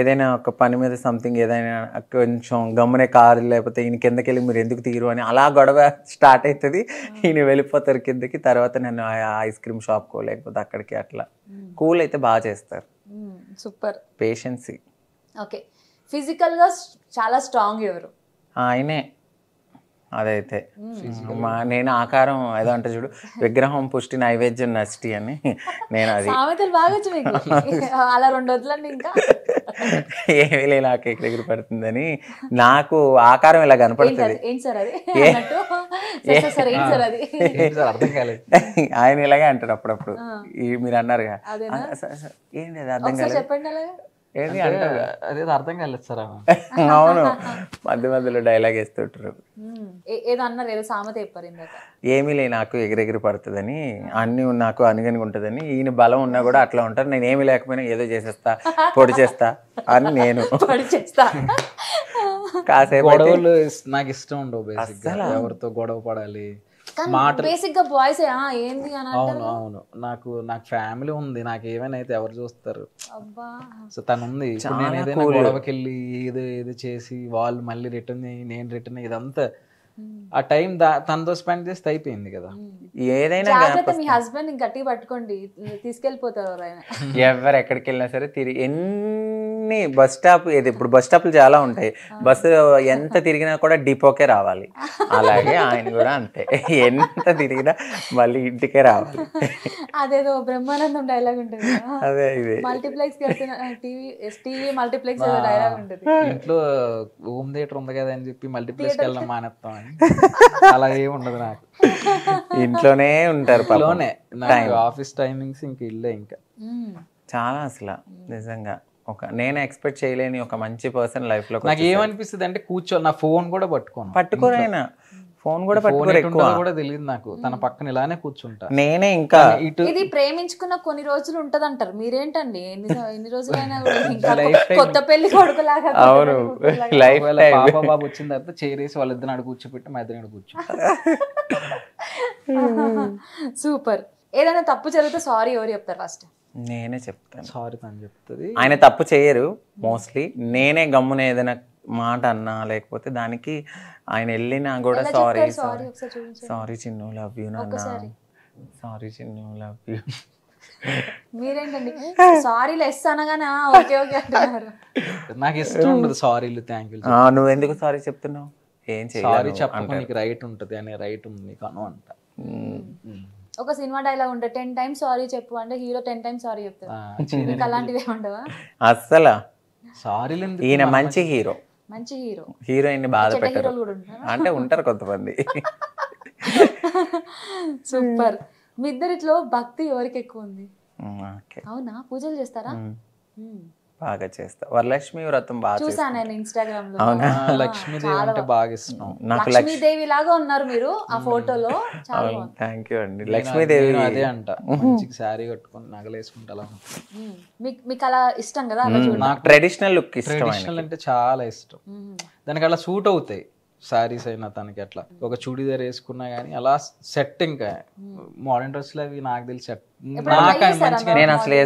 S3: ఏదైనా ఒక పని మీద సంథింగ్ ఏదైనా కొంచెం గమ్మునే కారు లేకపోతే ఈయన కిందకి వెళ్ళి మీరు ఎందుకు తీరు అని అలా గొడవ స్టార్ట్ అవుతుంది. ఈయన వెళ్ళిపోతారు కిందకి, తర్వాత నన్ను ఐస్ క్రీమ్ షాప్కో లేకపోతే అక్కడికి అట్లా కూల్ అయితే బాగా చేస్తారు.
S2: సూపర్.
S3: పేషెన్సీ.
S2: ఓకే, ఫిజికల్ గా చాలా స్ట్రాంగ్ ఎవరు?
S3: ఆయనే. అదైతే నేను ఆకారం ఏదో అంటే చూడు, విగ్రహం పుష్టి నైవేద్యం నష్టి అని, నేను అది
S2: సామెతలు బాగా వచ్చు మీకు. అలా 2 వదలండి ఇంకా.
S3: ఏమీ లే, నాకు ఎక్కడెక్కడ పడుతుందని నాకు ఆకారం ఇలా కనపడుతుంది.
S2: ఏంటి సార్ అది అన్నట్టు? సార్ ఏంటి సార్ అది?
S4: అర్థం కాలేదు.
S3: ఆయన ఇలాగే అంటాడు అప్పుడప్పుడు. మీరు అన్నారుగా ఏంటి అది అర్థం కాలేదు,
S2: చెప్పండి అలాగే.
S3: ఏంటి అంటారు.
S4: అదేదో అర్థం కాలేదు సార్.
S3: అవును, మధ్య మధ్యలో డైలాగ్ వేస్తుంటారు.
S2: ఏదో అన్నారు, ఏదో సామెత చెప్పారు ఇందాక.
S3: ఏమీ లే, నాకు ఎగిరెగిరి పడుతుందని, అన్నీ నాకు అనుగని ఉంటుందని. ఈయన బలం ఉన్నా కూడా అట్లా ఉంటారు. నేను ఏమి లేకపోయినా ఏదో చేసేస్తా, పొడి చేస్తా అని నేను
S2: చేస్తా.
S3: కాసేపు
S4: గొడవలు నాకు ఇష్టం ఉండవు. బేసిక్ ఎవరితో గొడవ పడాలి
S2: బేసిక్ గా బాయ్స్ ఏంది అని.
S4: అవును అవును, నాకు ఫ్యామిలీ ఉంది, నాకు ఏమైనా అయితే ఎవరు చూస్తారు. సో తను ఉంది. ఇప్పుడు నేను ఏదైనా గొడవకి వెళ్ళి ఏదో చేసి వాళ్ళు మళ్ళీ రిటర్న్ నేను రిటర్న్, ఇదంతా ఆ టైం తనతో స్పెండ్ చేస్తే అయిపోయింది కదా.
S3: ఏదైనా
S2: మీ హస్బెండ్ గట్టిగా పట్టుకోండి, తీసుకెళ్ళిపోతారు ఆయన.
S3: ఎవరు ఎక్కడికి వెళ్ళినా సరే ఎన్ని బస్ స్టాప్, ఏది ఇప్పుడు బస్ స్టాప్లు చాలా ఉంటాయి, బస్సు ఎంత తిరిగినా కూడా డిపోకే రావాలి. అలాగే ఆయన కూడా అంతే, ఎంత తిరిగినా మళ్ళీ ఇంటికే రావాలి.
S2: అదేదో బ్రహ్మానందం డైలాగ్ ఉంటుంది,
S3: అదే ఇది
S2: మల్టీప్లెక్స్ టీవీ మల్టీప్లెక్స్ డైలాగ్ ఉంటుంది. ఇంట్లో
S4: హోమ్ థియేటర్ ఉంది కదా అని చెప్పి మల్టీప్లెక్స్ వెళ్ళడం మానేస్తాం అని. అలా ఏమి ఉండదు నాకు,
S3: ఇంట్లోనే ఉంటారు.
S4: ఆఫీస్ టైమింగ్స్ ఇంక ఇల్లే. ఇంకా
S3: చాలా అసలు నిజంగా నేను ఎక్స్పెక్ట్ చేయలేని ఒక మంచి పర్సన్ లైఫ్ లో.
S4: నాకు ఏమనిపిస్తుంది అంటే కూర్చో, నా ఫోన్ కూడా
S3: పట్టుకోరైనా ఫోన్ కూడా
S4: కూడా తెలియదు నాకు, తన పక్కన ఇలానే కూర్చుంటా
S3: నేనే. ఇంకా
S2: ఇది ప్రేమించుకున్న కొన్ని రోజులు ఉంటదంటారు, మీరేంటండి ఎన్ని రోజులైనా కొత్త పెళ్లి కొడుకులాగా.
S3: అవును, లైఫ్
S4: పాప బాబు వచ్చిన తర్వాత చేరేసి వాళ్ళిద్దరు అడుగు కూర్చోపెట్టి మా ఇద్దరు కూర్చుంటా.
S2: సూపర్. ఏదైనా తప్పు జరిగితే సారీ ఎవరు చెప్తారు ఫస్ట్?
S3: నేనే చెప్తాను.
S4: సారీ తను చెప్తుంది.
S3: ఆయన తప్పు చేయరు మోస్ట్లీ, నేనే గమ్మున ఏదైనా మాట అన్నా లేకపోతే దానికి ఆయన వెళ్ళినా కూడా సారీ చిన్ను లవ్ యూ నాన్న, సారీ చిన్ను లవ్ యూ.
S2: మీరేంటండి సారీ లెస్ అనగానే ఓకే ఓకే అంటున్నారు.
S4: నాకు ఇష్టం ఉండదు సారీలు, థ్యాంక్ యూ.
S3: నువ్వు ఎందుకు సారీ చెప్తున్నావు? ఏం సారీ
S4: చెప్పడానికి రైట్ ఉంటుంది అనే రైట్ ఉంది నీకు అను అంట.
S2: ఒక సినిమా డైలాగ్ ఉంటుంది, 10 times సారీ చెప్పు అంటే హీరో 10 times సారీ చెప్తాడు. మీకు అలాంటివి ఏముండవా?
S3: అస్సలు
S4: సారీలు.
S3: ఈయన మంచి హీరో,
S2: మంచి హీరో.
S3: హీరోయిన్ బాధ పెట్టరు అంటే ఉంటారు కొంతమంది.
S2: సూపర్. మీ ఇద్దరిట్లో భక్తి ఎవరికి ఎక్కువ ఉంది? అవునా, పూజలు చేస్తారా?
S3: బాగా చేస్తా. వరలక్ష్మి వ్రతం బాగా
S2: చూసాను నేను ఇన్స్టాగ్రామ్ లో.
S4: లక్ష్మీదేవి అంటే బాగా ఇష్టం నాకు.
S2: లక్ష్మీదేవి లాగా ఉన్నారు మీరు ఆ ఫోటోలో.
S3: థ్యాంక్ యూ అండి. లక్ష్మీదేవి
S4: అదే అంట, మంచిగా శారీ కట్టుకొని నగలేసుకుంటా.
S2: మీకు అలా ఇష్టం కదా?
S3: నాకు ట్రెడిషనల్ లుక్ ఇష్టం.
S4: ట్రెడిషనల్ అంటే చాలా ఇష్టం, దానికి అలా సూట్ అవుతాయి. శారీస్ అయినా తనకి అట్లా ఒక చూడీదార్ వేసుకున్నా కానీ అలా సెట్. ఇంకా మోడర్న్ డ్రెస్లు అవి నాకు తెలిసి సెట్.
S3: నేను అసలు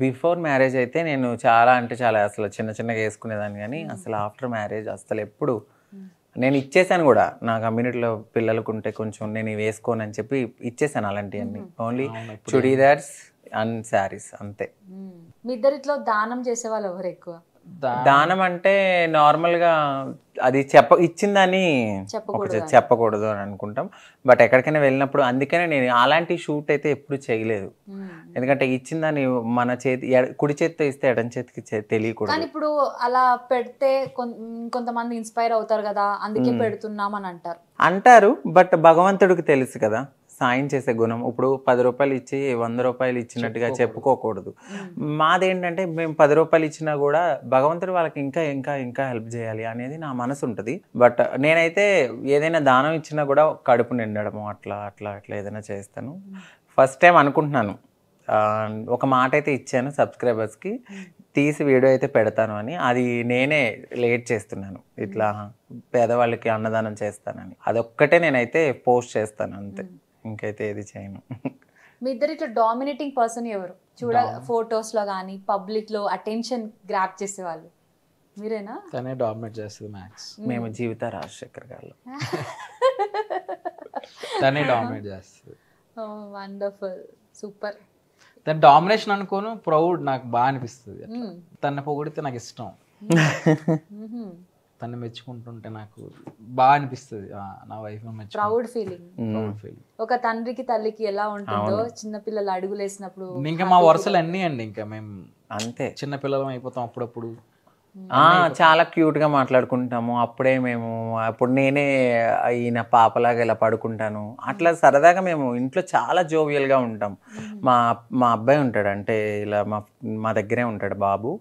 S3: బిఫోర్ మ్యారేజ్ అయితే నేను చాలా అంటే చాలా అసలు చిన్నగా వేసుకునేదాన్ని, కానీ అసలు ఆఫ్టర్ మ్యారేజ్ అసలు ఎప్పుడు నేను ఇచ్చేసాను కూడా. నా కమ్యూనిటీలో పిల్లలకు ఉంటే కొంచెం నేను ఇవి వేసుకోను అని చెప్పి ఇచ్చేసాను అలాంటివన్నీ. ఓన్లీ చుడీదార్స్ అండ్ శారీస్ అంతే.
S2: మీ ఇద్దరిట్లో దానం చేసే వాళ్ళు ఎవరు ఎక్కువ?
S3: దానం అంటే నార్మల్గా అది ఇచ్చిందని చెప్పకూడదు అని అనుకుంటాం. బట్ ఎక్కడికైనా వెళ్ళినప్పుడు అందుకనే నేను అలాంటి షూట్ అయితే ఎప్పుడు చేయలేదు. ఎందుకంటే ఇచ్చిందని మన చేతి కుడి చేతితో ఇస్తే ఎడం చేతికి తెలియకూడదు.
S2: కానీ ఇప్పుడు అలా పెడితే కొంతమంది ఇన్స్పైర్ అవుతారు కదా, అందుకే పెడుతున్నాం అని అంటారు.
S3: బట్ భగవంతుడికి తెలుసు కదా సాయం చేసే గుణం. ఇప్పుడు 10 రూపాయలు ఇచ్చి 100 రూపాయలు ఇచ్చినట్టుగా చెప్పుకోకూడదు. మాదేంటంటే మేము 10 రూపాయలు ఇచ్చినా కూడా భగవంతుడు వాళ్ళకి ఇంకా ఇంకా ఇంకా హెల్ప్ చేయాలి అనేది నా మనసు ఉంటుంది. బట్ నేనైతే ఏదైనా దానం ఇచ్చినా కూడా కడుపు నిండడము అట్లా అట్లా అట్లా ఏదైనా చేస్తాను. ఫస్ట్ టైం అనుకుంటున్నాను, ఒక మాట అయితే ఇచ్చాను సబ్స్క్రైబర్స్కి, తీసి వీడియో అయితే పెడతాను అని. అది నేనే లేట్ చేస్తున్నాను, ఇట్లా పేదవాళ్ళకి అన్నదానం చేస్తానని. అదొక్కటే నేనైతే పోస్ట్ చేస్తాను అంతే, ఇంకైతే ఏది చేయను.
S2: మీ ఇద్దరు ఇట్లా డామినేటింగ్ పర్సన్ ఎవరు? ఫొటోస్ లో కానీ పబ్లిక్ లో అటెన్షన్ గ్రాప్ చేసేవాళ్ళు మీరేనా?
S4: తనే డామినేట్ చేస్తుంది మ్యాక్స్.
S3: మేము జీవిత రాజశేఖర్ గారు
S4: తనే డామినేట్ చేస్తుంది.
S2: Wonderful, super.
S4: తన డామినేషన్ అనుకోను, ప్రౌడ్ నాకు బాగా అనిపిస్తుంది. తన పొగిడితే నాకు ఇష్టం, తను మెచ్చుకుంటుంటే నాకు బాగా అనిపిస్తుంది. నా వైఫ్
S2: ప్రౌడ్ ఫీలింగ్. ఒక తండ్రికి తల్లికి ఎలా ఉంటుందో చిన్నపిల్లలు అడుగులు వేసినప్పుడు.
S4: ఇంకా మా వరుసలు అన్నీ అండి, ఇంకా మేము
S3: అంతే
S4: చిన్న పిల్లలం అయిపోతాం అప్పుడప్పుడు.
S3: చాలా క్యూట్గా మాట్లాడుకుంటాము. అప్పుడే మేము అప్పుడు నేనే ఈయన పాపలాగా ఇలా పడుకుంటాను, అట్లా సరదాగా మేము ఇంట్లో చాలా జోవియల్గా ఉంటాం. మా అబ్బాయి ఉంటాడు, అంటే ఇలా మా దగ్గరే ఉంటాడు బాబు.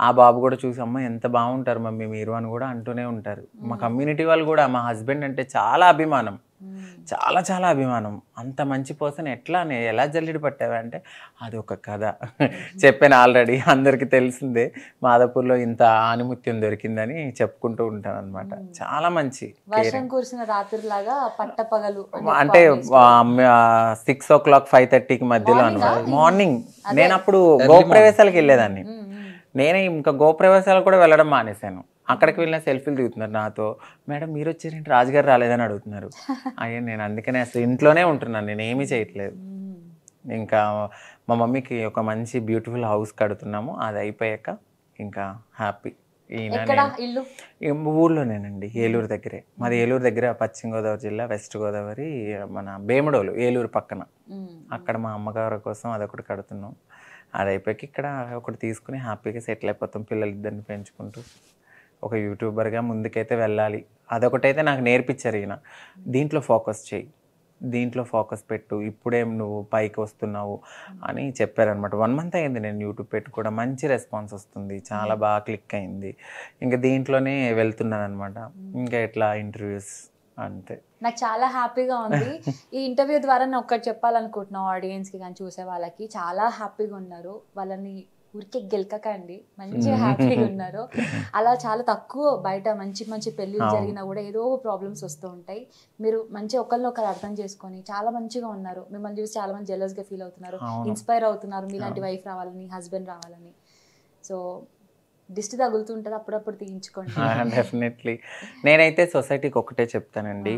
S3: ఆ బాబు కూడా చూసి అమ్మ ఎంత బాగుంటారు మమ్మీ మీరు అని కూడా అంటూనే ఉంటారు. మా కమ్యూనిటీ వాళ్ళు కూడా మా హస్బెండ్ అంటే చాలా అభిమానం, చాలా చాలా అభిమానం. అంత మంచి పర్సన్ ఎలా జల్లిడి పట్టావా అంటే అది ఒక కథ చెప్పాను ఆల్రెడీ, అందరికీ తెలిసిందే. మాదాపూర్లో ఇంత ఆనిముత్యం దొరికిందని చెప్పుకుంటూ ఉంటాను అనమాట. చాలా మంచి.
S2: వర్షం కురిసిన రాత్రిలాగా పట్టపగలు
S3: అంటే 6 o'clock 5:30కి మధ్యలో అనమాట, మార్నింగ్. నేను అప్పుడు గోప్రవేశాలకు వెళ్ళేదాన్ని. నేనే ఇంకా గోప్రవేశాలు కూడా వెళ్ళడం మానేశాను. అక్కడికి వెళ్ళిన సెల్ఫీలు దిగుతున్నారు నాతో. మేడం మీరు వచ్చారేంటి, రాజుగారు రాలేదని అడుగుతున్నారు. అయ్యా నేను అందుకనే అసలు ఇంట్లోనే ఉంటున్నాను, నేను ఏమీ చేయట్లేదు. ఇంకా మా మమ్మీకి ఒక మంచి బ్యూటిఫుల్ హౌస్ కడుతున్నాము, అది అయిపోయాక ఇంకా హ్యాపీ. ఊర్లోనేనండి, ఏలూరు దగ్గరే. మాది ఏలూరు దగ్గర, పశ్చిమ గోదావరి జిల్లా, వెస్ట్ గోదావరి, మన భీమడోలు, ఏలూరు పక్కన. అక్కడ మా అమ్మగారి కోసం అదొకటి కడుతున్నాం. అది అయిపోయాక ఇక్కడ ఒకటి తీసుకుని హ్యాపీగా సెటిల్ అయిపోతాం, పిల్లలిద్దరిని పెంచుకుంటూ. ఒక యూట్యూబర్గా ముందుకైతే వెళ్ళాలి, అదొకటైతే నాకు నేర్పించారు ఈయన. దీంట్లో ఫోకస్ చేయి, దీంట్లో ఫోకస్ పెట్టు, ఇప్పుడేం నువ్వు పైకి వస్తున్నావు అని చెప్పారనమాట. 1 month అయింది నేను యూట్యూబ్ పెట్టి కూడా, మంచి రెస్పాన్స్ వస్తుంది, చాలా బాగా క్లిక్ అయింది. ఇంకా దీంట్లోనే వెళ్తున్నాను అనమాట. ఇంకా ఇట్లా ఇంటర్వ్యూస్ అంతే.
S2: నాకు చాలా హ్యాపీగా ఉంది. ఈ ఇంటర్వ్యూ ద్వారా నేను ఒక్కటి చెప్పాలనుకుంటున్నాను ఆడియన్స్కి కానీ చూసే వాళ్ళకి. చాలా హ్యాపీగా ఉన్నారు, వాళ్ళని ఊరికే గెలకకండి, మంచిగా హ్యాపీగా ఉన్నారు. అలా చాలా తక్కువ బయట మంచి మంచి పెళ్ళిళ్ళు జరిగినా కూడా ఏదో ప్రాబ్లమ్స్ వస్తూ ఉంటాయి. మీరు మంచి ఒకరిని అర్థం చేసుకొని చాలా మంచిగా ఉన్నారు. మిమ్మల్ని చూసి చాలా మంది జెలస్గా ఫీల్ అవుతున్నారు, ఇన్స్పైర్ అవుతున్నారు మీలాంటి వైఫ్ రావాలని, హస్బెండ్ రావాలని. సో దిష్టి తగులుతుంటుంది, అప్పుడప్పుడు తీయించుకోండి.
S3: డెఫినెట్లీ. నేనైతే సొసైటీకి ఒకటే చెప్తానండి,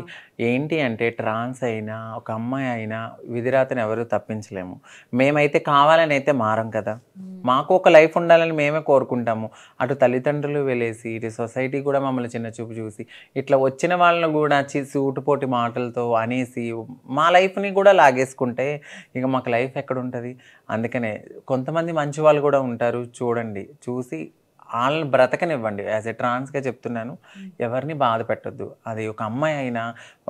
S3: ఏంటి అంటే ట్రాన్స్ అయినా ఒక అమ్మాయి అయినా విధిరాతను ఎవరు తప్పించలేము. మేమైతే కావాలని అయితే మారం కదా, మాకు ఒక లైఫ్ ఉండాలని మేమే కోరుకుంటాము. అటు తల్లిదండ్రులు వెళ్ళేసి, ఇటు సొసైటీ కూడా మమ్మల్ని చిన్న చూపు చూసి, ఇట్లా వచ్చిన వాళ్ళని కూడా సూటుపోటి మాటలతో అనేసి మా లైఫ్ని కూడా లాగేసుకుంటే ఇక మాకు లైఫ్ ఎక్కడ ఉంటుంది. అందుకనే కొంతమంది మంచి వాళ్ళు కూడా ఉంటారు, చూడండి, చూసి వాళ్ళని బ్రతకనివ్వండి. యాజ్ ఎ ట్రాన్స్గా చెప్తున్నాను, ఎవరిని బాధ పెట్టద్దు. అది ఒక అమ్మాయి అయినా,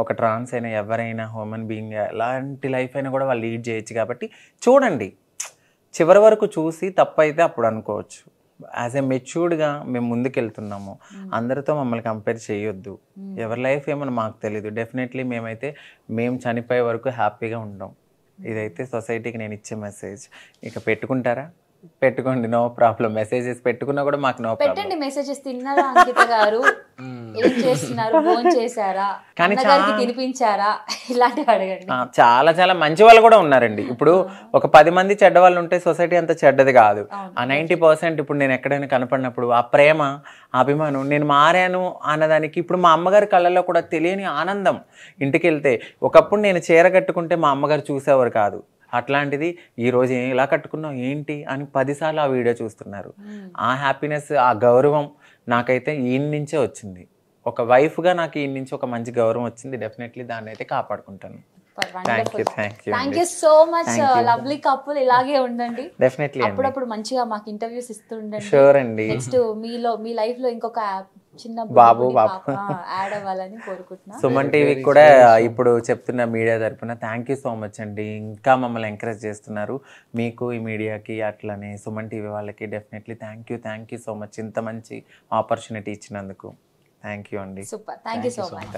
S3: ఒక ట్రాన్స్ అయినా, ఎవరైనా హ్యూమన్ బీయింగ్ ఎలాంటి లైఫ్ అయినా కూడా వాళ్ళు లీడ్ చేయొచ్చు. కాబట్టి చూడండి, చివరి వరకు చూసి తప్పైతే అప్పుడు అనుకోవచ్చు. యాజ్ ఎ మెచ్యూర్డ్గా మేము ముందుకెళ్తున్నాము, అందరితో మమ్మల్ని కంపేర్ చేయొద్దు. ఎవరి లైఫ్ ఏమో మాకు తెలీదు. డెఫినెట్లీ మేము చనిపోయే వరకు హ్యాపీగా ఉంటాం. ఇదైతే సొసైటీకి నేను ఇచ్చే మెసేజ్. ఇక పెట్టుకుంటారా? పెట్టుకోండి, నో ప్రాబ్లం. మెసేజెస్ పెట్టుకున్నా కూడా మాకు నో ప్రాబ్లం.
S2: పెట్టండి మెసేజెస్. తిన్నారా అంకిత గారు, ఏం చేస్తున్నారు, ఫోన్ చేశారా,
S3: కానీ
S2: అన్నగారికి తినిపించారా, ఇలాంటివి అడగండి.
S3: చాలా చాలా మంచి వాళ్ళు కూడా ఉన్నారండి. ఇప్పుడు ఒక 10 మంది చెడ్డ వాళ్ళు ఉంటే సొసైటీ అంత చెడ్డది కాదు. ఆ 90% ఇప్పుడు నేను ఎక్కడైనా కనపడినప్పుడు ఆ ప్రేమ, అభిమానం, నేను మారాను అన్నదానికి ఇప్పుడు మా అమ్మగారి కళ్ళల్లో కూడా తెలియని ఆనందం. ఇంటికి వెళ్తే ఒకప్పుడు నేను చీర కట్టుకుంటే మా అమ్మగారు చూసేవారు కాదు. అట్లాంటిది ఈరోజు ఇలా కట్టుకున్నావు ఏంటి అని 10 సార్లు ఆ వీడియో చూస్తున్నారు. ఆ హ్యాపీనెస్, ఆ గౌరవం నాకైతే ఈయన నుంచే వచ్చింది. ఒక వైఫ్గా నాకు ఈయన నుంచి ఒక మంచి గౌరవం వచ్చింది. డెఫినెట్లీ దాన్ని అయితే కాపాడుకుంటాను.
S2: Thank you so much. Lovely couple, ఇలాగే ఉండండి.
S3: డెఫినెట్లీ
S2: అప్పుడప్పుడు మంచిగా మాకు ఇంటర్వ్యూస్ ఇస్తుండండి.
S3: షూర్ అండి.
S2: నెక్స్ట్ మీ లైఫ్ లో ఇంకొక చిన్న
S3: బాబు
S2: యాడ్ అవ్వాలని కోరుకుంటున్నా.
S3: సుమన్ టీవీకి కూడా ఇప్పుడు చెప్తున్న మీడియా తరపున థ్యాంక్ యూ సో మచ్ అండి. ఇంకా మమ్మల్ని ఎంకరేజ్ చేస్తున్నారు. మీకు, ఈ మీడియాకి, అట్లనే సుమన్ టీవీ వాళ్ళకి definitely thank you so much. ఇంత మంచి ఆపర్చునిటీ ఇచ్చినందుకు థ్యాంక్ యూ అండి.
S2: Super, thank you so much.